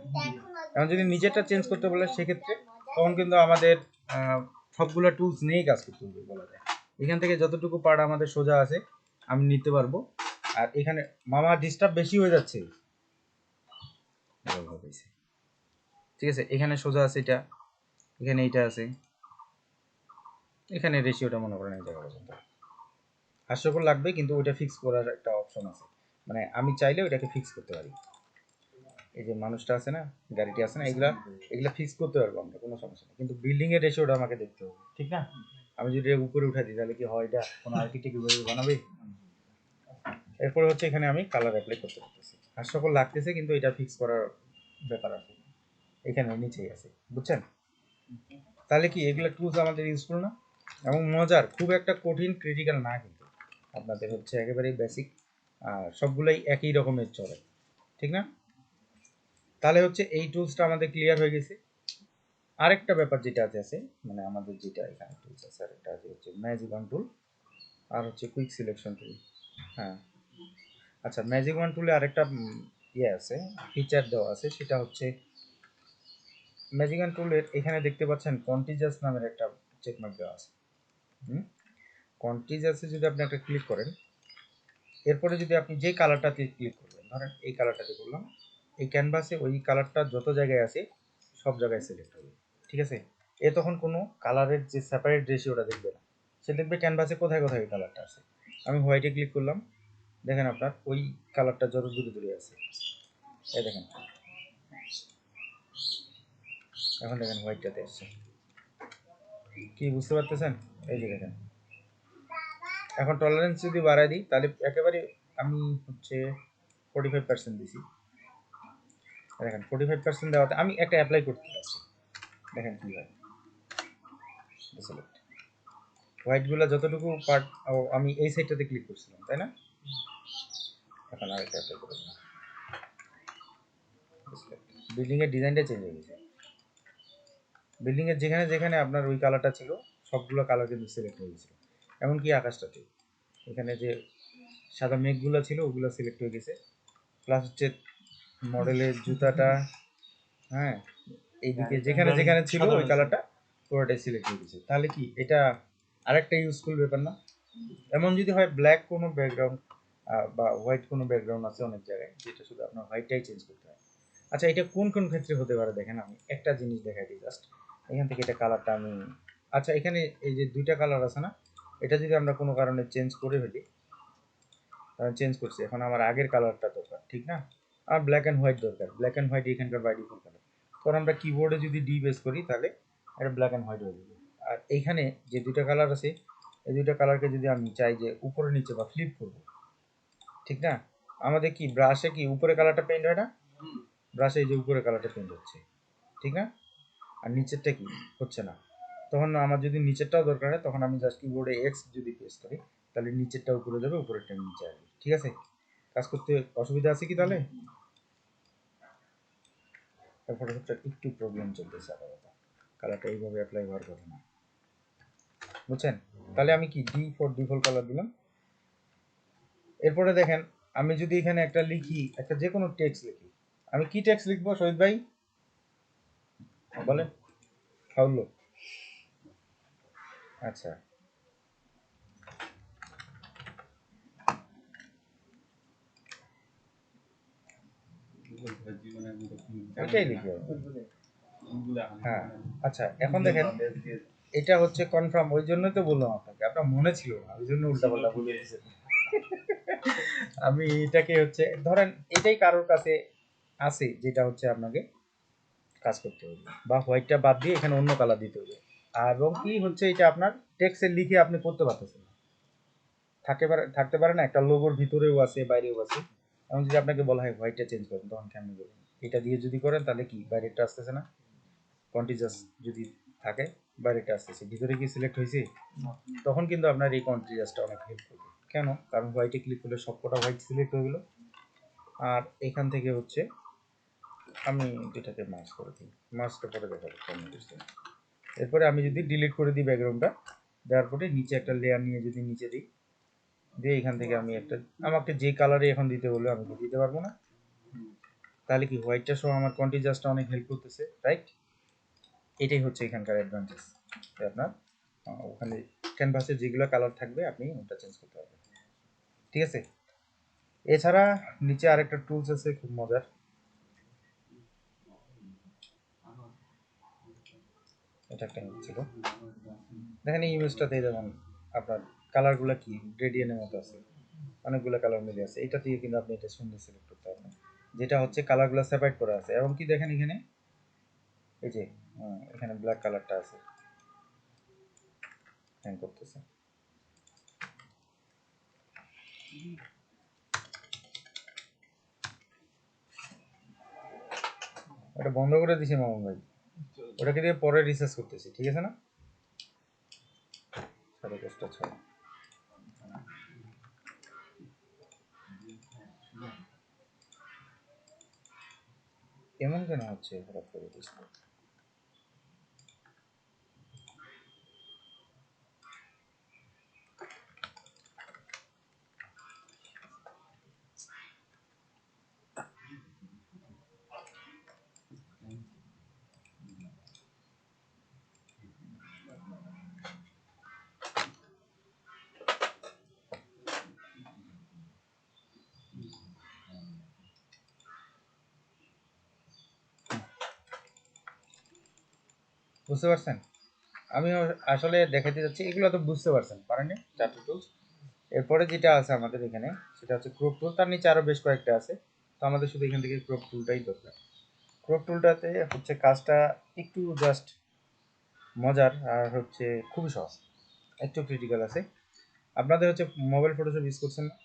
এখন যদি নিজেরটা চেঞ্জ করতে বলে সেক্ষেত্রে তখন কিন্তু আমাদের সবগুলো টুলস নিয়েই কাজ করতে হবে বলা যায়। এখান থেকে যতটুকু পার্ট আমাদের সোজা আছে আমি নিতে পারবো। আর এখানে মামা ডিস্টার্ব বেশি হয়ে যাচ্ছে, ঠিক আছে? এখানে সোজা আছে এটা, এখানে এইটা আছে, এখানে রেশিওটা মনে করেন এই জায়গা পর্যন্ত। হাস্যকর লাগবে কিন্তু ওইটা ফিক্স করার একটা অপশন আছে, মানে আমি চাইলে ওইটাকে ফিক্স করতে পারি। এই যে মানুষটা আছে না, গাড়িটি আছে না, এগুলা এগুলা ফিক্স করতে পারবো আমরা, কোনো সমস্যা নেই, কিন্তু বিল্ডিং এর রেশিওটা আমাকে দেখতে হবে, ঠিক না? আমি যদি এটা উপরে উঠাই দিই তাহলে কি হয়, এটা কোনো আর্কিটেক্ট বানাবে? এরপরে হচ্ছে এখানে আমি কালার অ্যাপ্লাই করতে পারতেছি। হাস্যকর লাগতেছে, কিন্তু এটা ফিক্স করার ব্যাপার আছে, এখানে নিচেই আছে, বুঝছেন? তাহলে কি এগুলো টুলস আমাদের ইউজফুল না এবং মজার, খুব একটা কঠিন ক্রিটিক্যাল না, কিন্তু আপনাদের হচ্ছে একেবারেই বেসিক, আর সবগুলোই একই রকমের চলে, ঠিক না? তাহলে হচ্ছে এই টুলসটা আমাদের ক্লিয়ার হয়ে গেছে। আরেকটা ব্যাপার যেটা আছে মানে আমাদের যেটা এখানে টুলস আছে, আরেকটা আছে হচ্ছে ম্যাজিক ওয়ান টুল আর হচ্ছে কুইক সিলেকশন টুল। হ্যাঁ, আচ্ছা, ম্যাজিক ওয়ান টুলে আরেকটা ইয়ে আছে, ফিচার দেওয়া আছে, সেটা হচ্ছে ম্যাজিক ওয়ান টুলের এখানে দেখতে পাচ্ছেন কন্টিজাস নামের একটা চেকমার্ক দেওয়া আছে। কন্টিজাসে যদি আপনি একটা ক্লিক করেন, এরপরে যদি আপনি যে কালারটাতে ক্লিক করবেন, ধরেন এই কালারটাতে করলাম, এই ক্যানভাসে ওই কালারটা যত জায়গায় আছে সব জায়গায় সিলেক্ট হবে, ঠিক আছে? এ তখন কোনো কালারের যে সেপারেট রেশিওটা দেখবে না, সে দেখবে ক্যানভাসে কোথায় কোথায় কালারটা আছে। আমি হোয়াইটে ক্লিক করলাম, দেখেন আপনার ওই কালারটা যত দূরে দূরে আছে, এই দেখেন, এখন দেখেন হোয়াইটটাতে আসছে, কি বুঝতে পারতেছেন? এই যে দেখেন, এখন টলারেন্স যদি বাড়ায় দিই তাহলে একেবারে আমি হচ্ছে 45% দিছি, দেখেন 45% দেওয়াতে আমি একটা অ্যাপ্লাই করতে পারছি, দেখেন কি হয়। হোয়াইটগুলো যতটুকু পার্ট, আমি এই সাইডটাতে ক্লিক করছিলাম, তাই না? এখন আরেকটা অ্যাপ্লাই করে দিলাম, বিল্ডিংয়ের ডিজাইনটা চেঞ্জ হয়ে গেছে, বিল্ডিংয়ের যেখানে যেখানে আপনার ওই কালারটা ছিল সবগুলো কালার কিন্তু সিলেক্ট হয়ে গেছিলো, এমনকি আকাশটাতে, এখানে যে সাদা মেঘগুলো ছিল ওগুলো সিলেক্ট হয়ে গেছে, প্লাস হচ্ছে মডেলের জুতাটা, হ্যাঁ, এইদিকে যেখানে যেখানে ছিল ওই কালারটা পুরোটাই সিলেক্ট হয়ে গেছে। তাহলে কি এটা আরেকটা ইউজফুল ব্যাপার না? এমন যদি হয় ব্ল্যাক কোনো ব্যাকগ্রাউন্ড বা হোয়াইট কোনো ব্যাকগ্রাউন্ড আছে অনেক জায়গায়, যেটা শুধু আপনার হোয়াইটটাই চেঞ্জ করতে হয়। আচ্ছা, এটা কোন কোন ক্ষেত্রে হতে পারে দেখেন, আমি একটা জিনিস দেখাই দিই জাস্ট, এখান থেকে এটা কালারটা আমি, আচ্ছা এখানে এই যে দুইটা কালার আছে না, এটা যদি আমরা কোনো কারণে চেঞ্জ করে ফেলি, চেঞ্জ করছি, এখন আমার আগের কালারটা দরকার, ঠিক না? আমার ব্ল্যাক অ্যান্ড হোয়াইট দরকার, ব্ল্যাক অ্যান্ড হোয়াইট এখানকার বাই ডিফল্ট কালার, তখন আমরা কিবোর্ডে যদি ডি বেস করি তাহলে এটা ব্ল্যাক অ্যান্ড হোয়াইট হয়ে যাবে। আর এইখানে যে দুইটা কালার আছে, এই দুইটা কালারকে যদি আমি চাই যে উপরে নিচে বা ফ্লিপ করব, ঠিক না? আমাদের কি ব্রাশে কি উপরে কালারটা পেইন্ট হয় না? ব্রাশে এই যে উপরে কালারটা পেইন্ট হচ্ছে, ঠিক না? আর নিচেরটা কি হচ্ছে না। তখন আমার যদি নিচেরটাও দরকার হয়, তখন আমি জাস্ট কিবোর্ডে এক্স যদি প্রেস করি তাহলে নিচেরটা উপরে যাবে, উপরেরটা নিচে আসবে, ঠিক আছে? কাজ করতে অসুবিধা আছে কি তাহলে? ফটোশপটা একটু প্রবলেম চলতেছে আপাতত, কালারটা এইভাবে অ্যাপ্লাই হওয়ার কথা না, বুঝছেন? তাহলে আমি কি ডিফল্ট কালার দিলাম। এরপরে দেখেন, আমি যদি এখানে একটা লিখি, একটা যে কোনো টেক্সট লিখি, আমি কি টেক্সট লিখবো শহীদ ভাই বলেন? হাউলো, আচ্ছা, ওইটাই লিখবো, হ্যাঁ। আচ্ছা, এখন দেখেন, এটা হচ্ছে কনফার্ম, ওই জন্যই তো বললাম আপনাকে, আপনার মনে ছিল না, ওই জন্য উল্টাপাল্টা বলে দিয়েছেন। আমি এটাকে হচ্ছে ধরেন এটাই কারোর কাছে আছে, যেটা হচ্ছে আপনাকে কাজ করতে হবে, বা হোয়াইটটা বাদ দিয়ে এখানে অন্য কালার দিতে হবে, এবং কি হচ্ছে এটা আপনার টেক্সটে লিখে আপনি করতে পারতেছেন না, থাকতে পারে না, একটা লোগোর ভিতরেও আছে বাইরেও আছে, এখন যদি আপনাকে বলা হয় হোয়াইটটা চেঞ্জ করেন, তখন কেমন করবেন? এটা দিয়ে যদি করেন তাহলে কি বাইরেটা আসতেছে না, কন্টিজাস যদি থাকে বাইরেটা আসতেছে, ভিতরে কি সিলেক্ট হয়েছে? তখন কিন্তু আপনার এই কন্টিজাসটা অনেক হেল্প করবে। কেন? কারণ হোয়াইটে ক্লিক করলে সবকটা হোয়াইট সিলেক্ট হয়ে গেল, আর এখান থেকে হচ্ছে আমি এটাকে মার্জ করে দিই, মার্জটা পরে দেখাবো কেমন করছে। এরপরে আমি যদি ডিলিট করে দিই ব্যাকগ্রাউন্ডটা, দেওয়ার পরে নিচে একটা লেয়ার নিয়ে যদি নিচে দিই, দিয়ে এখান থেকে আমি একটা, আমাকে যে কালারে এখন দিতে বললে আমি কি দিতে পারবো না? তাহলে কি হোয়াইটটা সহ আমার কন্টিজাসটা অনেক হেল্প করতেছে, রাইট? এটাই হচ্ছে এখানকার অ্যাডভান্টেজ, আপনার ওখানে ক্যানভাসে যেগুলো কালার থাকবে আপনি ওটা চেঞ্জ করতে পারবেন, ঠিক আছে? এছাড়া নিচে আরেকটা টুলস আছে খুব মজার, এটা একটা ছিল, দেখেন এই ইমেজটাতে যেমন আপনার কালারগুলো কি গ্রেডিয়েন্টের মতো আছে, অনেকগুলো কালার মিলে আছে, এটা দিয়ে কিন্তু আপনি এটা সুন্দর সিলেক্ট করতে পারবেন, যেটা হচ্ছে কালারগুলো সেপারেট করা আছে, এবং কি দেখেন এখানে এই যে এখানে ব্ল্যাক কালারটা আছে, হ্যাং করতেছে, ওটা বন্ধ করে দিছি মামুন ভাই, ওটাকে দিয়ে পরে রিসার্চ করতেছি, ঠিক আছে না? 5:30 এমন কেন হচ্ছে হঠাৎ করে বুঝতে? বুঝতে পারছেন? আমি আসলে দেখাতে যাচ্ছি, এগুলো তো বুঝতে পারছেন, পারেননি? চারটে টুলস। এরপরে যেটা আছে আমাদের এখানে সেটা হচ্ছে ক্রপ টুল, তার নিচে আরো বেশ কয়েকটা আছে, তো আমাদের শুধু এখান থেকে ক্রপ টুলটাই দরকার। ক্রপ টুলটাতে হচ্ছে কাজটা একটু জাস্ট মজার, আর হচ্ছে খুবই সহজ, একটু ক্রিটিক্যাল আছে। আপনাদের হচ্ছে মোবাইল ফটোশপ ইউজ করছেন না?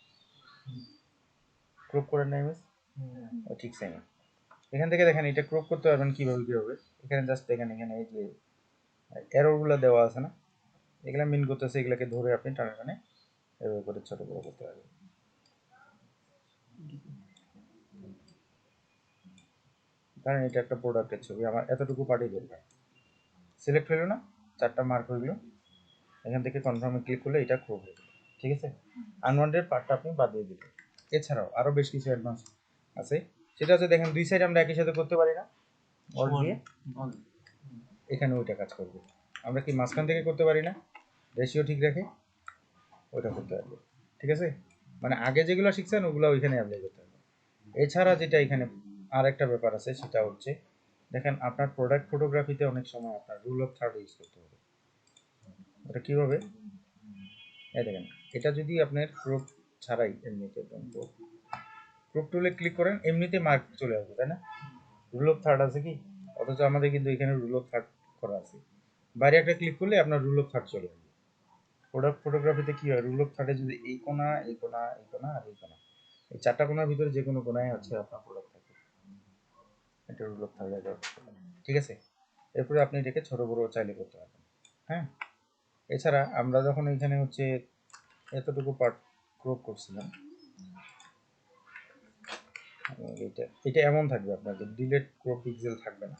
ক্রপ করেন না ইমেজ? ও ঠিক সেম। এখান থেকে দেখেন এটা ক্রপ করতে পারবেন কিভাবে কিভাবে। এখানে জাস্ট দেখেন, এখানে এই যে এররগুলো দেওয়া আছে না, এগুলো মিন করতেছে, এগুলোকে ধরে আপনি টানে টানে এভাবে করে ছোট বড় করতে পারবেন। কারণ এটা একটা প্রোডাক্টের ছবি, আমার এতটুকু পার্টি দরকার। সিলেক্ট হলো না, চারটা মার্ক হয়ে গেল, এখান থেকে কনফার্মে ক্লিক করলে এটা ক্রপ হয়ে গেল, ঠিক আছে? আনওয়ান্টেড পার্টটা আপনি বাদ দিয়ে দিলেন। এছাড়াও আরও বেশ কিছু অ্যাডভান্স আছে, সেটা হচ্ছে দেখেন দুই সাইড আমরা একই সাথে করতে পারি না, অল দিয়ে এখানে ওইটা কাজ করবে। আমরা কি মাঝখান থেকে করতে পারি না, রেশিও ঠিক রেখে ওইটা করতে পারবে, ঠিক আছে? মানে আগে যেগুলো শিখছেন ওগুলো ওইখানে অ্যাপ্লাই করতে হবে। এছাড়া যেটা এখানে আর একটা ব্যাপার আছে, সেটা হচ্ছে দেখেন আপনার প্রোডাক্ট ফটোগ্রাফিতে অনেক সময় আপনার রুল অফ থার্ড ইউজ করতে হবে। ওটা কীভাবে? এই দেখেন, এটা যদি আপনার ক্রপ ছাড়াই এমনিতে ক্রপ টুলে ক্লিক করেন, এমনিতে মার্ক চলে আসবে, তাই না? রুল অফ থার্ড আছে কি? অথচ আমাদের কিন্তু এখানে রুল অফ থার্ড করা আছে। বাইরে একটা ক্লিক করলে আপনার রুল অফ থার্ড চলে আসবে। প্রোডাক্ট ফটোগ্রাফিতে কি হয়, রুল অফ থার্ডে যদি এই কোণা এই কোণা এই কোণা আর এই কোণা, এই চারটা কোণার ভিতরে যে কোনো কোণায় হচ্ছে আপনার প্রোডাক্ট থাকে, এটা রুল অফ থার্ডে দেওয়া, ঠিক আছে? এরপরে আপনি এটাকে ছোট বড় চাইলে করতে পারবেন। হ্যাঁ, এছাড়া আমরা যখন এখানে হচ্ছে এতটুকু পার্ট ক্রপ করছিলাম, এটা এটা এমন থাকবে আপনাদের, ডিলেট ক্রপ পিক্সেল থাকবে না।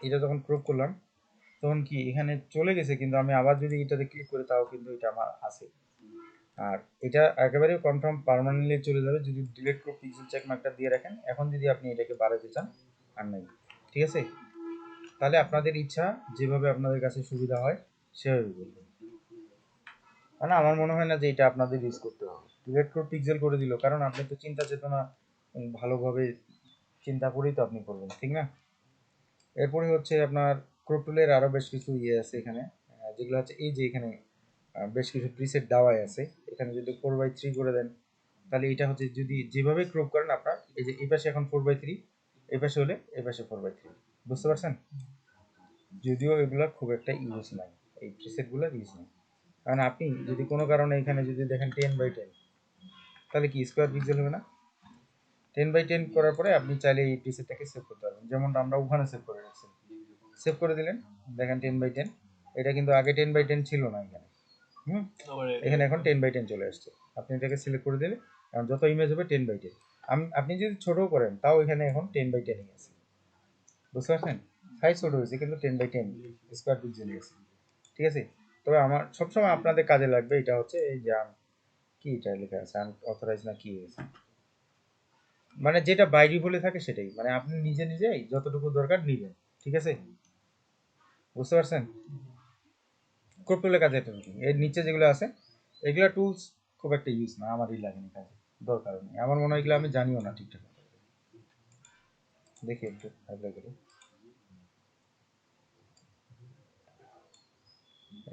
এটা যখন ক্রপ করলাম তখন কি এখানে চলে গেছে, কিন্তু আমি আবার যদি এটাতে ক্লিক করি তাও কিন্তু এটা আমার আছে। আর এটা একেবারে কনফার্ম পার্মানেন্টলি চলে যাবে যদি ডিলিট ক্রপ পিক্সেল চেক মার্কটা দিয়ে রাখেন। এখন যদি আপনি এটাকে বাড়াতে চান আর নাই, ঠিক আছে? তাহলে আপনাদের ইচ্ছা, যেভাবে আপনাদের কাছে সুবিধা হয় সেভাবে করবেন। মানে আমার মনে হয় না যে এটা আপনাদের ইউজ করতে হবে। ডিলিট ক্রপ পিক্সেল করে দিল, কারণ আপনি তো চিন্তা চেতনা ভালোভাবে চিন্তা করেই তো আপনি করবেন, ঠিক না? এরপরে হচ্ছে আপনার ক্রপ টুলের আরও বেশ কিছু ইয়ে আছে এখানে, যেগুলো হচ্ছে এই যে এখানে বেশ কিছু প্রিসেট দেওয়াই আছে। এখানে যদি 4/3 করে দেন, তাহলে এটা হচ্ছে যদি যেভাবে ক্রপ করেন আপনার, এই যে এই পাশে এখন 4/3, এই পাশে হলে এই পাশে 4/3, বুঝতে পারছেন? যদিও এগুলো খুব একটা ইউজ নাই, এই প্রিসেটগুলোর ইউজ নেই। কারণ আপনি যদি কোনো কারণে এখানে যদি দেখেন 10/10, তাহলে কি স্কোয়ার পিক্সেল হবে না? 10/10 করার পরে আপনি চাইলে এই প্রিসেটটাকে সেভ করতে পারবেন, যেমনটা আমরা ওখানে সেভ করে রাখছি। সেভ করে দিলেন, দেখেন 10/10, এটা কিন্তু আগে 10/10 ছিল না এখানে। এখানে এখন 10/10 চলে আসছে। আপনি এটাকে সিলেক্ট করে দিলে এখন যত ইমেজ হবে 10/10। আপনি যদি ছোট করেন তাও এখানে এখন 10/10 আছে, বুঝতে পারছেন? সাইজ ছোট হয়েছে কিন্তু 10/10 স্কোয়ার পিক্সেল আছে, ঠিক আছে? তবে আমার সবসময় আপনাদের কাজে লাগবে এটা হচ্ছে এই যে কি এটা লেখা আছে অথরাইজ না কি আছে, মানে যেটা বাই ডিফল্টে থাকে সেটাই, মানে আপনি নিজে নিজেই যতটুকু দরকার নিবেন, ঠিক আছে? বুঝতে পারছেন? ক্রপ টুলের কাজে এটা কি, এর নিচে যেগুলো আছে এগুলো টুলস খুব একটা ইউজ না, আমারই লাগেনি কাজে, দরকার নেই আমার মনে হয়, এগুলো আমি জানিও না ঠিকঠাক। দেখি একটু অ্যাপ্লাই করি,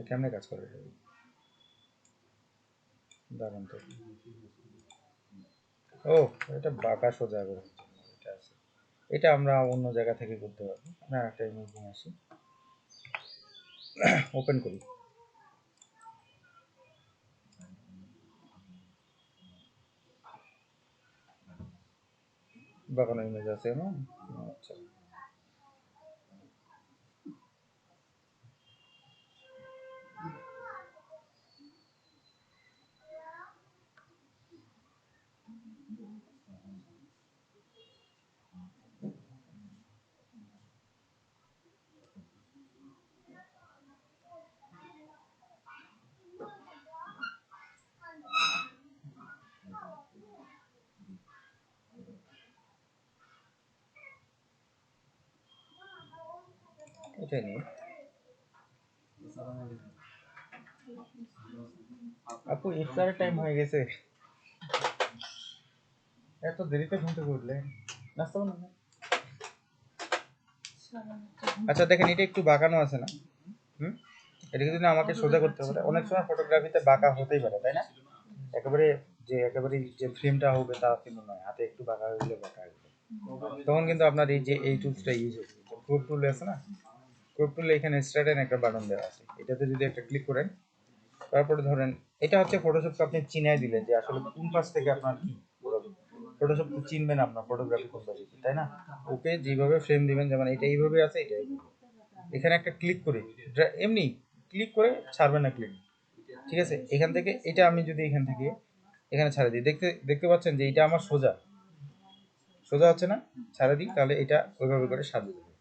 কেমনে কাজ করে দারুণ তো। ও, এটা বাঁকা সোজা করে এটা আছে, এটা আমরা অন্য জায়গা থেকে করতে পারবো। আমরা একটা ইমেজ নিয়ে আসি, ওপেন করি, বাঁকানো ইমেজ আছে না? আচ্ছা, এটা নিয়ে আপু ইফতারের টাইম হয়ে গেছে, এত দেরিতে ঘুম থেকে উঠলে নাস্তা বানানো? আচ্ছা দেখেন এটা একটু বাঁকানো আছে না? হুম, এটা কিন্তু আমাকে সোজা করতে পারে। অনেক সময় ফটোগ্রাফিতে বাঁকা হতেই পারে, তাই না? একেবারে একেবারে যে ফ্রেমটা হবে তা কিন্তু নয়, হাতে একটু বাঁকা হয়ে গেলে বাঁকা হয়ে যাবে। তখন কিন্তু আপনার এই যে এই টুলসটা ইউজ হবে, ক্রপ টুল আছে না, ক্রপ টুলে এখানে স্টার্ট একটা বাটন দেওয়া আছে, এটাতে যদি একটা ক্লিক করেন, তারপরে ধরেন এটা হচ্ছে ফটোশপকে আপনি চিনাই দিলেন যে আসলে কোন পাশ থেকে আপনার কি ফটোশপ তো চিনবেন আপনার ফটোগ্রাফি কোন পাশে, তাই না? ওকে যেভাবে ফ্রেম দিবেন, যেমন এটা এইভাবে আছে, এটা এইভাবে। এখানে একটা ক্লিক করে এমনি ক্লিক করে ছাড়বেন না ক্লিক, ঠিক আছে? এখান থেকে এটা আমি যদি এখান থেকে এখানে ছাড়া দিই, দেখতে দেখতে পাচ্ছেন যে এটা আমার সোজা সোজা হচ্ছে না, ছাড়া দিই তাহলে এটা ওইভাবে করে সাজিয়ে দেবে।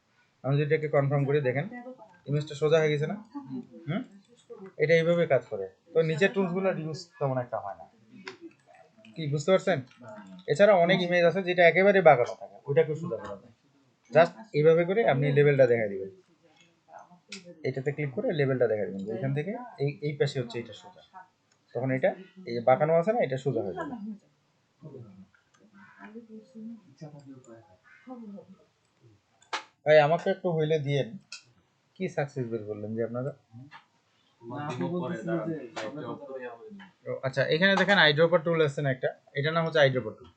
আমি যদি এটাকে কনফার্ম করে দেখেন ইমেজটা সোজা হয়ে গেছে না? হুম, এটা এইভাবে কাজ করে। তো নিচের টুলসগুলো ইউজ তেমন একটা হয় না, কি বুঝতে পারছেন? এছাড়া অনেক ইমেজ আছে যেটা একেবারে বাঁকানো থাকে, ওইটাকে সোজা করা যায়। জাস্ট এইভাবে করে আপনি লেভেলটা দেখা দিবেন, এটাতে ক্লিক করে লেভেলটা দেখা দিবেন যে এখান থেকে এই এই পাশে হচ্ছে এটা সোজা, তখন এটা এই যে বাঁকানো আছে না, এটা সোজা হয়ে যাবে। ভাই আমাকে একটু হইলে দিয়েন। কি সাকসেস বের করলেন যে আপনারা? আচ্ছা এখানে দেখেন আইড্রপার টুল আছে না একটা, এটা নাম হচ্ছে আইড্রপার টুল।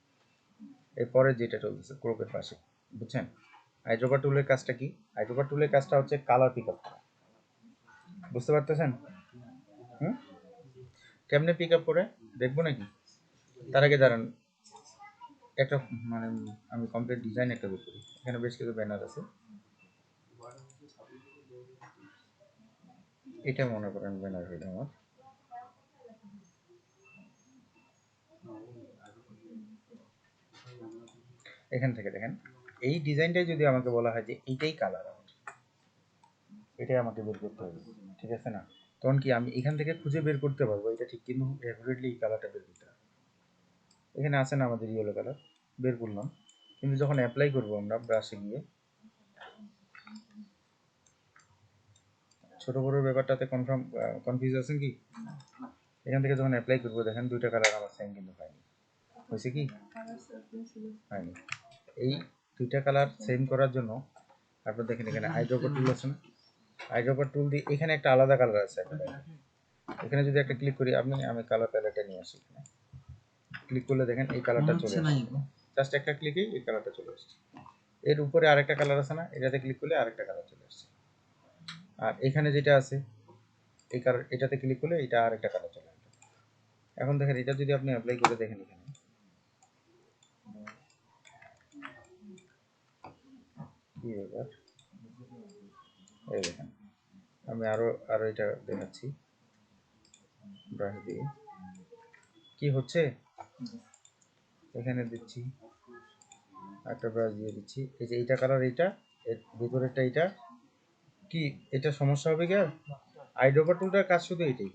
এরপরে যেটা চলতেছে ক্রপের পাশে, বুঝছেন? আইড্রপার টুলের কাজটা কি? আইড্রপার টুলের কাজটা হচ্ছে কালার পিক আপ করা, বুঝতে পারতেছেন? হুম, কেমনে পিক আপ করে দেখবো নাকি? তার আগে দাঁড়ান, একটা মানে আমি কমপ্লিট ডিজাইন একটা বের করি। এখানে বেশ কিছু ব্যানার আছে, এটা মনে করেন ব্যানার হইলো আমার। এখান থেকে দেখেন এই ডিজাইনটাই যদি আমাকে বলা হয় যে এইটাই কালার, এটাই আমাকে বের করতে হবে, ঠিক আছে না? তখন কি আমি এখান থেকে খুঁজে বের করতে পারবো এটা ঠিক, কিন্তু অ্যাকুরেটলি এই কালারটা বের করতে হবে। এখানে আছে না আমাদের ইয়েলো কালার, বের করলাম, কিন্তু যখন অ্যাপ্লাই করবো আমরা ব্রাশে গিয়ে, ছোট বড় ব্যাপারটাতে কনফিউজ আছেন কি? এখান থেকে যখন অ্যাপ্লাই করবো দেখেন দুইটা কালার আমার সেম কিন্তু হয়নি, হয়েছে কি হয়নি? এই দুইটা কালার সেম করার জন্য আপনার দেখেন এখানে আইড্রপার টুল আছে না, আইড্রপার টুল দিয়ে এখানে একটা আলাদা কালার আছে একটা, এখানে যদি একটা ক্লিক করি, আমি কালার প্যালেটে নিয়ে আসি, এখানে ক্লিক করলে দেখেন এই কালারটা চলে আসছে, জাস্ট একটা ক্লিকেই এই কালারটা চলে আসছে। এর উপরে আরেকটা কালার আছে না, এটাতে ক্লিক করলে আরেকটা কালার চলে আসছে। আর এখানে যেটা আছে এই কালার, এটাতে ক্লিক করলে এটা আরেকটা কালার চলে আসবে। এখন দেখেন এটা যদি আপনি অ্যাপ্লাই করে দেখেন, এখানে কি ব্যাপার, এই দেখেন আমি আরো আরো এটা দেখাচ্ছি ব্রাশ দিয়ে কি হচ্ছে, এখানে দিচ্ছি একটা ব্রাশ দিয়ে দিচ্ছি, এই যে এইটা কালার, এইটা এর ভিতরেরটা, এইটা কি এটা সমস্যা হবে কি? আর আইড্রপার টুলটার কাজ শুধু এটাই,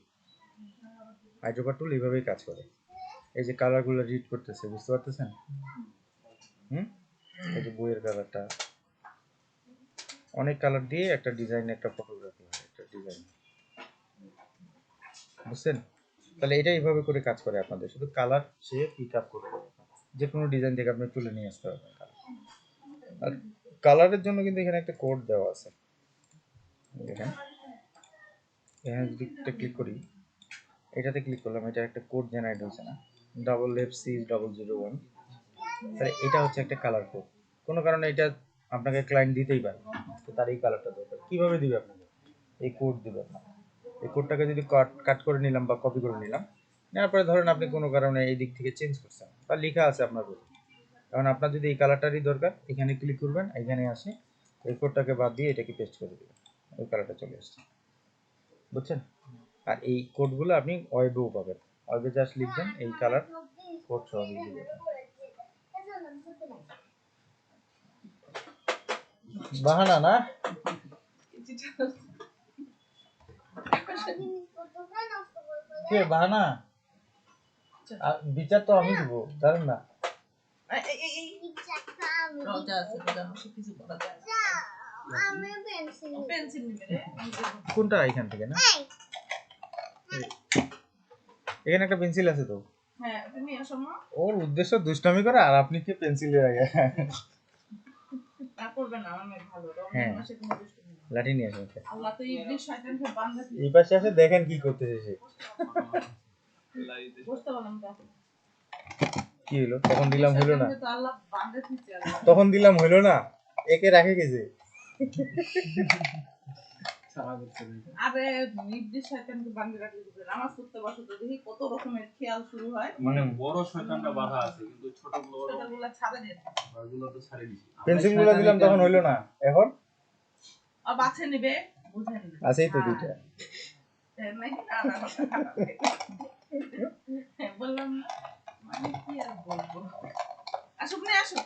আইড্রপার টুল এইভাবেই কাজ করে। এই যে কালারগুলো রিড করতেছে, বুঝতে পারতেছেন? হুম, এই যে বইয়ের কালারটা, অনেক কালার দিয়ে একটা ডিজাইন, একটা ফটোগ্রাফি হয়, একটা ডিজাইন, বুঝছেন? তাহলে এটা এইভাবে করে কাজ করে, আপনাদের শুধু কালার সে পিক আপ করতে হবে, যে কোনো ডিজাইন থেকে আপনি তুলে নিয়ে আসতে পারবেন কালার। আর কালারের জন্য কিন্তু এখানে একটা কোড দেওয়া আছে, দেখেন এখানে যদি একটা ক্লিক করি, এটাতে ক্লিক করলাম, এটা একটা কোড জেনারেট হয়েছে না, FC0001, তাহলে এটা হচ্ছে একটা কালার কোড। কোনো কারণে এটা আপনাকে ক্লায়েন্ট দিতেই পারে, তো তার এই কালারটা দরকার, কীভাবে দিবে আপনাকে? এই কোড দিবে আপনাকে, এই কোডটাকে যদি কাট করে নিলাম বা কপি করে নিলাম, নেওয়ার পরে ধরেন আপনি কোনো কারণে এই দিক থেকে চেঞ্জ করছেন বা লেখা আছে আপনার বই, কারণ আপনার যদি এই কালারটারই দরকার, এখানে ক্লিক করবেন, এখানে আসে এই কোডটাকে বাদ দিয়ে এটাকে পেস্ট করে দেবেন, ওই কালারটা চলে আসছে, বুঝছেন? আর এই কোডগুলো আপনি ওয়েবেও পাবেন, ওয়েবে জাস্ট লিখবেন এই কালার কোড সহ দিয়ে দেবেন। বাহানা না, কে বাহানা? বিচার তো আমি দিব, জানেন না? পেন্সিল নিবে রে কোনটা এখান থেকে না এখানে একটা পেন্সিল আছে তো হ্যাঁ তুমি আসো মা ওর উদ্দেশ্য দুষ্টামি করা আর আপনি কি পেন্সিল এর আগে তা করবে না আমার মেয়ে ভালো হ্যাঁ। রমজান মাসে কোনো দুষ্টুমি নেই। লাঠি নিয়ে আসেন আল্লাহ তো ইবলিস শয়তানকে বান্ধা দিয়ে এই পাশে আসে দেখেন কি করতেছে সে বুঝতে পারলাম তো কি হলো তখন দিলাম হলো না শয়তানকে তো আল্লাহ বান্ধা দিচ্ছে আল্লাহ তখন দিলাম হলো না একে রাখে গেছে আরে ইবলিস শয়তানকে বান্ধা রাখলে দিবে নামাজ পড়তে বসো তো দেখি কত রকমের খেয়াল শুরু হয় মানে বড় শয়তানটা বাধা আছে কিন্তু ছোটগুলো সেটাগুলো ছাড়ে দেন ওগুলো তো ছাড়ে দিছি পেন্সিল গুলো দিলাম তখন হইলো না এখন আর বাছে নেবে বুঝেন না আছেই তো দুইটা হ্যাঁ, নাকি না না হ্যাঁ, বললাম না, মানে কি আর বলবো আসুক না আসুক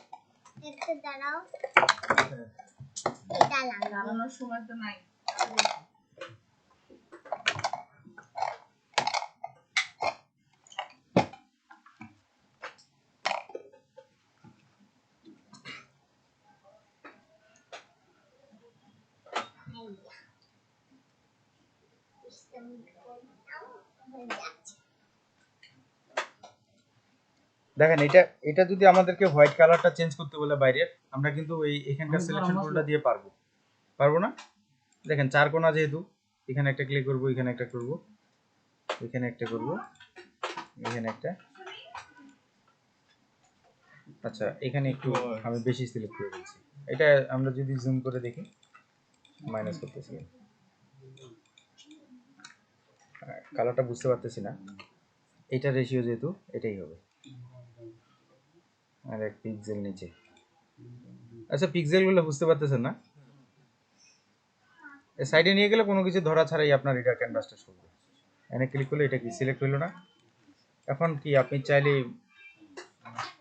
দাঁড়ানোর সময় তো নাই দেখেন এটা এটা যদি আমাদেরকে হোয়াইট কালারটা চেঞ্জ করতে বলে বাইরের আমরা কিন্তু এই এখানকার সিলেকশন টুলটা দিয়ে পারবো পারবো না দেখেন চার কোণা যেহেতু এখানে একটা ক্লিক করব এখানে একটা করব এখানে একটা করব এখানে একটা আচ্ছা এখানে একটু আমি বেশি সিলেক্ট করে দিয়েছি এটা আমরা যদি জুম করে দেখি মাইনাস করতেছি কালারটা বুঝতে পারতেছি না এটা রেশিও যেহেতু এটাই হবে আর এক পিক্সেল নিচে আচ্ছা পিক্সেলগুলো বুঝতে পারতেছেন না এই সাইডে নিয়ে গেলে কোনো কিছু ধরা ছাড়াই আপনার এটা ক্যানভাসটা শো হবে এনে ক্লিক করলে এটা কি সিলেক্ট হলো না এখন কি আপনি চাইলে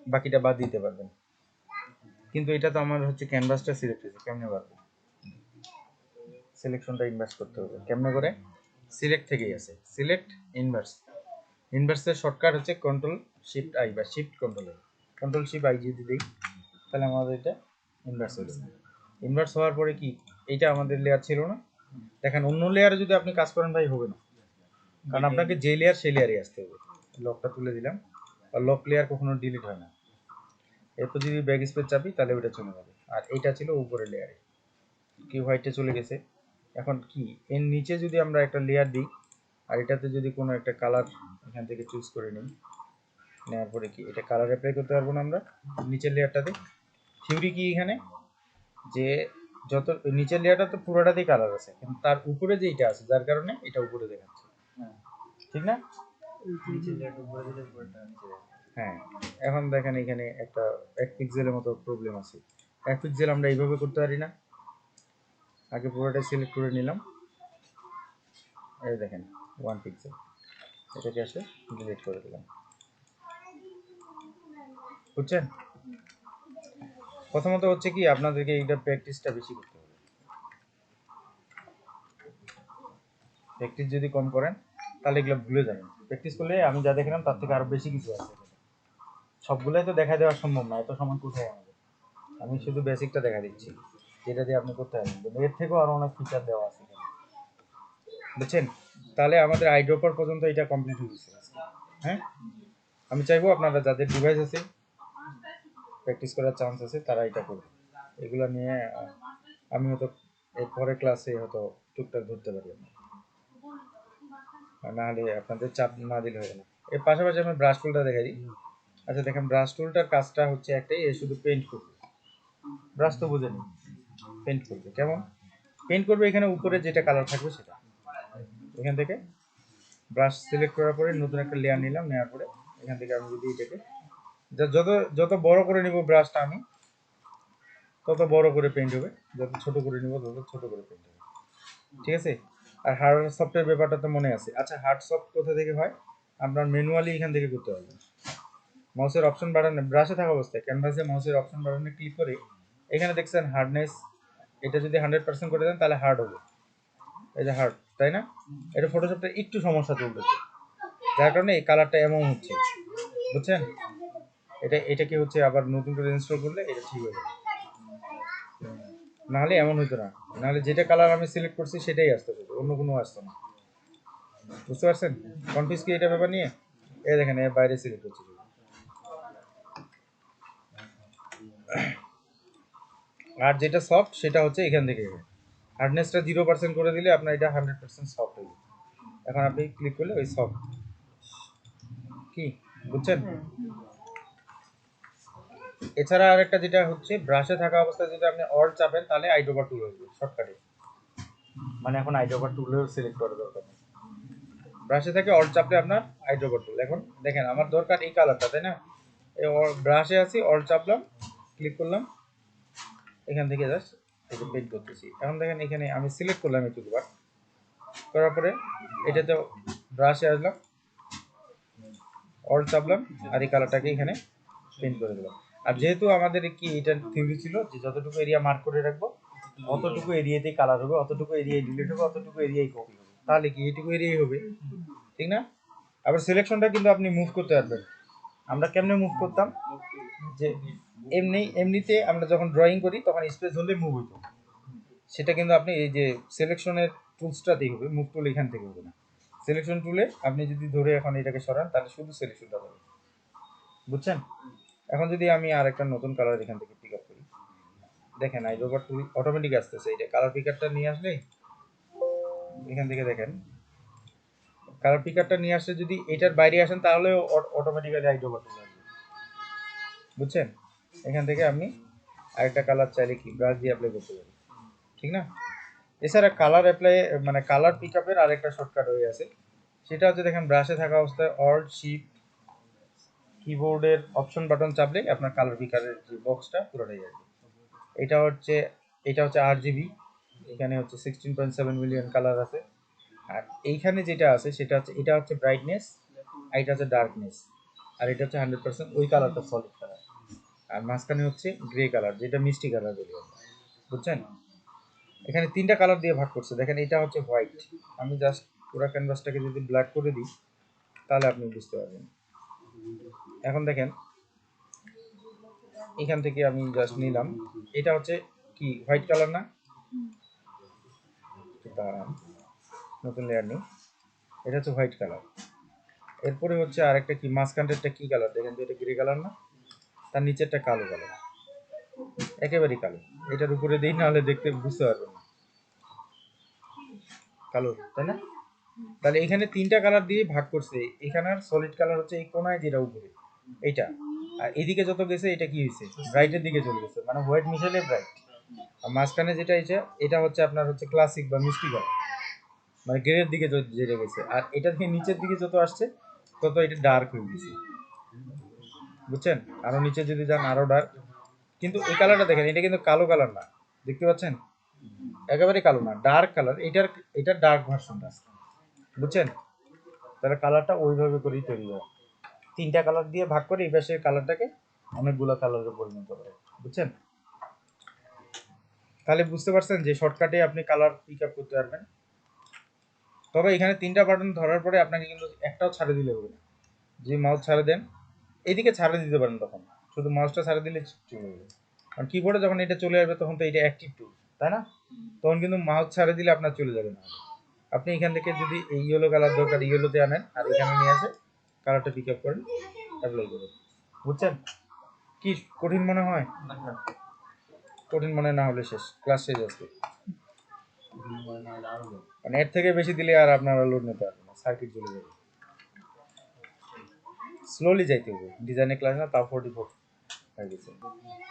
বাকিটা বাদ দিতে পারবেন কিন্তু এটা তো আমার হচ্ছে ক্যানভাসটা সিলেক্ট হয়েছে কেমনে পারবো সিলেকশনটা ইনভার্স করতে হবে কেমনে করে সিলেক্ট থেকেই আছে সিলেক্ট ইনভার্স ইনভার্সের শর্টকাট হচ্ছে কন্ট্রোল শিফট আই বা shift control I control shift I যদি দিই তাহলে আমাদের এটা ইনভার্স হয়েছে ইনভার্স হওয়ার পরে কি এইটা আমাদের লেয়ার ছিল না দেখেন অন্য লেয়ারে যদি আপনি কাজ করেন ভাই হবে না কারণ আপনাকে যে লেয়ার সেই লেয়ারে আসতে হবে লকটা তুলে দিলাম আর লক লেয়ার কখনো ডিলিট হয় না এরপর যদি ব্যাক স্পেস চাপি তাহলে ওটা চলে যাবে আর এইটা ছিল উপরে লেয়ারে কি হোয়াইটে চলে গেছে এখন কি এর নিচে যদি আমরা একটা লেয়ার দিই আর এটাতে যদি কোনো একটা কালার এখান থেকে চুজ করে নিই নেওয়ার পরে কি এটা কালার অ্যাপ্লাই করতে পারবো না আমরা নিচের লেয়ারটাতে থিওরি কি এখানে যে যত নিচের লেয়ারটা তো পুরোটাতেই কালার আছে কিন্তু তার উপরে যেটা আছে যার কারণে এটা উপরে দেখাচ্ছে ঠিক না হ্যাঁ এখন দেখেন এখানে একটা এক পিক্সেলের মতো প্রবলেম আছে এক পিক্সেল আমরা এইভাবে করতে পারি না আগে পুরোটাই সিলেক্ট করে নিলাম এই দেখেন 1 পিক্সেল এটাকে আসে ডিলিট করে দিলাম বুঝছেন প্রথমত হচ্ছে কি আপনাদেরকে এইটা প্র্যাকটিসটা বেশি করতে হবে প্র্যাকটিস যদি কম করেন তাহলে এগুলো ভুলে যাবেন প্র্যাকটিস করলে আমি যা দেখলাম তার থেকে আরো বেশি কিছু আছে সবগুলোই তো দেখা দেওয়া সম্ভব না এত সময় কোথায় আমাদের আমি শুধু বেসিকটা দেখা দিচ্ছি যেটা দিয়ে আপনি করতে পারবেন কিন্তু এর থেকেও আরো অনেক ফিচার দেওয়া আছে বুঝছেন তাহলে আমাদের আইড্রপার পর্যন্ত এটা কমপ্লিট হয়ে গেছে হ্যাঁ আমি চাইবো আপনারা যাদের ডিভাইস আছে প্র্যাকটিস করার চান্স আছে তারা এটা করবে এগুলো নিয়ে আমি হয়তো এর পরের ক্লাসে হয়তো টুকটাক ধরতে পারি না হলে আপনাদের চাপ না দিলে হবে না এর পাশাপাশি আমি ব্রাশ টুলটা দেখাই দিই আচ্ছা দেখেন ব্রাশ টুলটার কাজটা হচ্ছে একটাই এ শুধু পেইন্ট করবে ব্রাশ তো বুঝেনি পেইন্ট করবে কেমন পেইন্ট করবে এখানে উপরে যেটা কালার থাকবে সেটা এখান থেকে ব্রাশ সিলেক্ট করার পরে নতুন একটা লেয়ার নিলাম নেওয়ার পরে এখান থেকে আমি যদি এটাকে যত যত বড় করে নিব ব্রাশটা আমি তত বড় করে পেইন্ট হবে যত ছোট করে নিব তত ছোট করে পেইন্ট হবে ঠিক আছে আর হার্ড সফটের ব্যাপারটা তো মনে আছে আচ্ছা হার্ড সফট কোথা থেকে হয় আপনার ম্যানুয়ালি এখান থেকে করতে পারবেন মাউসের অপশন বাটনে ব্রাশে থাকা অবস্থায় ক্যানভাসে মাউসের অপশন বাটনে ক্লিক করে এখানে দেখছেন হার্ডনেস এটা যদি 100% করে দেন তাহলে হার্ড হবে এই যে হার্ড তাই না এটা ফটোশপটা একটু সমস্যা চলতেছে যার কারণে এই কালারটা এমন হচ্ছে বুঝছেন এটা কি হচ্ছে আবার নতুন করে ইনস্টল করলে এটা ঠিক হয়ে যাবে নাহলে এমন হতো না, নাহলে যেটা কালার আমি সিলেক্ট করছি সেটাই আসতে হবে, অন্য কোনো আসতো না। বুঝতে পারছেন কনফিউজ কি এটা ব্যাপার নিয়ে? এই দেখেন এর বাইরে সিলেক্ট করছি। আর যেটা সফট সেটা হচ্ছে এখান থেকে হার্ডনেসটা 0% করে দিলে আপনার এটা 100% সফট হয়ে যাবে। এখন আপনি ক্লিক করলে ওই সফট কি বুঝছেন? এছাড়া আরেকটা যেটা হচ্ছে ব্রাশে থাকা অবস্থায় যদি আপনি অল্ট চাপেন তাহলে আইড্রোবার টুল হয়ে যাবে শর্টকাটে, মানে এখন আইড্রোবার টুলেও সিলেক্ট করা দরকার নেই। ব্রাশে থেকে অল্ট চাপলে আপনার আইড্রোবার টুল। এখন দেখেন আমার দরকার এই কালারটা, তাই না? এই ব্রাশে আছি, অল্ট চাপলাম, ক্লিক করলাম, এখান থেকে জাস্ট এটা পেইন্ট করতেছি। এখন দেখেন এখানে আমি সিলেক্ট করলাম এই টুলবার, করার পরে এটাতে ব্রাশে আসলাম, অল্ট চাপলাম, আর এই কালারটাকে এখানে পেইন্ট করে দিলাম। আর যেহেতু আমাদের কি এটা থিওরি ছিল যে যতটুকু এরিয়া মার্ক করে রাখবো অতটুকু এরিয়াতেই কালার হবে, অতটুকু এরিয়ায় ডিলিট হবে, অতটুকু এরিয়ায় কপি হবে, তাহলে কি এইটুকু এরিয়াই হবে, ঠিক না? আবার সিলেকশনটা কিন্তু আপনি মুভ করতে পারবেন। আমরা কেমনে মুভ করতাম, যে এমনিতে আমরা যখন ড্রয়িং করি তখন স্পেস ধরলে মুভ হইতো, সেটা কিন্তু আপনি এই যে সিলেকশনের টুলসটাতেই হবে, মুভ টুল এখান থেকে হবে না। সিলেকশন টুলে আপনি যদি ধরে এখন এটাকে সরান তাহলে শুধু সিলেকশনটা হবে, বুঝছেন? এখন যদি আমি আর একটা নতুন কালার এখান থেকে পিক আপ করি, দেখেন আইড্রোবার টুল অটোমেটিক আসতেছে, এটা কালার পিকারটা নিয়ে আসলে এখান থেকে দেখেন কালার পিকারটা নিয়ে আসলে যদি এটার বাইরে আসেন তাহলে অটোমেটিক্যালি আইড্রোবার টুল আসবে, বুঝছেন? এখান থেকে আমি আরেকটা কালার চাইলে কি ব্রাশ দিয়ে অ্যাপ্লাই করতে পারি, ঠিক না? এছাড়া কালার অ্যাপ্লাই মানে কালার পিক আপের আরেকটা শর্টকাট হয়ে আছে, সেটা হচ্ছে দেখেন ব্রাশে থাকা অবস্থায় অল্ট শিফট কিবোর্ডের অপশন বাটন চাপলে আপনার কালার পিকারের যে বক্সটা পুরোটাই আসবে। এটা হচ্ছে 8 GB, এখানে হচ্ছে 16.7 মিলিয়ন কালার আছে। আর এইখানে যেটা আছে সেটা হচ্ছে এটা হচ্ছে ব্রাইটনেস, আর এটা হচ্ছে ডার্কনেস, আর এটা হচ্ছে 100% ওই কালারটা সলিড কালার, আর মাঝখানে হচ্ছে গ্রে কালার যেটা মিষ্টি কালার বলি আমরা, বুঝছেন? এখানে 3টা কালার দিয়ে ভাগ করছে, দেখেন এটা হচ্ছে হোয়াইট। আমি জাস্ট পুরো ক্যানভাসটাকে যদি ব্ল্যাক করে দিই তাহলে আপনি বুঝতে পারবেন। এখন দেখেন এখান থেকে আমি জাস্ট নিলাম, এটা হচ্ছে কি হোয়াইট কালার না? দাঁড়ান, নতুন লেয়ার নিই, এটা হচ্ছে হোয়াইট কালার। এরপরে হচ্ছে আরেকটা কি মাঝখানটা কি কালার, দেখেন তো এটা গ্রে কালার না? তার নিচেরটা কালো কালার, একেবারেই কালো। এটার উপরে দিই না হলে দেখতে বুঝতে পারবেন না, কালো, তাই না? তাহলে এখানে 3টা কালার দিয়ে ভাগ করছে, এখানের সলিড কালার হচ্ছে এই কোনায় যেটা উপরে এইটা, আর এদিকে যত গেছে এটা কি হয়েছে ব্রাইটের দিকে চলে গেছে, মানে হোয়াইট মিশালে ব্রাইট। আর মাঝখানে যেটা এটা হচ্ছে আপনার হচ্ছে ক্লাসিক বা মিষ্টি কালার, মানে গ্রের দিকে যেতে গেছে। আর এটা থেকে নিচের দিকে যত আসছে তত এটা ডার্ক হয়ে গেছে, বুঝছেন? আরো নিচে যদি যান আরো ডার্ক। কিন্তু এই কালারটা দেখেন, এটা কিন্তু কালো কালার না, দেখতে পাচ্ছেন? একেবারে কালো না, ডার্ক কালার। এটার ডার্ক ভার্সনটা, বুঝছেন? তাহলে কালারটা ওইভাবে করেই তৈরি হয়, 3টা কালার দিয়ে ভাগ করে এই পাশের কালারটাকে অনেকগুলো কালারে পরিণত করে, বুঝছেন? তাহলে বুঝতে পারছেন যে শর্টকাটে আপনি কালার পিক আপ করতে পারবেন। তবে এখানে 3টা বাটন ধরার পরে আপনাকে কিন্তু একটাও ছাড়ে দিলে হবে না, যে মাউস ছাড়ে দেন এইদিকে ছাড়ে দিতে পারেন, তখন শুধু মাউসটা ছাড়ে দিলে চলে যাবে। কারণ কিবোর্ডে যখন এটা চলে আসবে তখন তো এটা অ্যাক্টিভ টুল, তাই না? তখন কিন্তু মাউস ছাড়ে দিলে আপনার চলে যাবে না। আপনি এখান থেকে যদি এই ইয়েলো কালার দরকার ইয়েলোতে আনেন, আর এখানে নিয়ে আসে কালারটা পিক আপ করেন, অ্যাপ্লাই করুন, বুঝছেন? কি কঠিন মনে হয়? কঠিন মনে না হলে শেষ, ক্লাস শেষ আজকে। মানে এর থেকে বেশি দিলে আর আপনারা লোড নিতে পারবেন না, সার্কিট চলে যাবে। স্লোলি যাইতে হবে, ডিজাইনের ক্লাস না, তাও 44 হয়ে গেছে।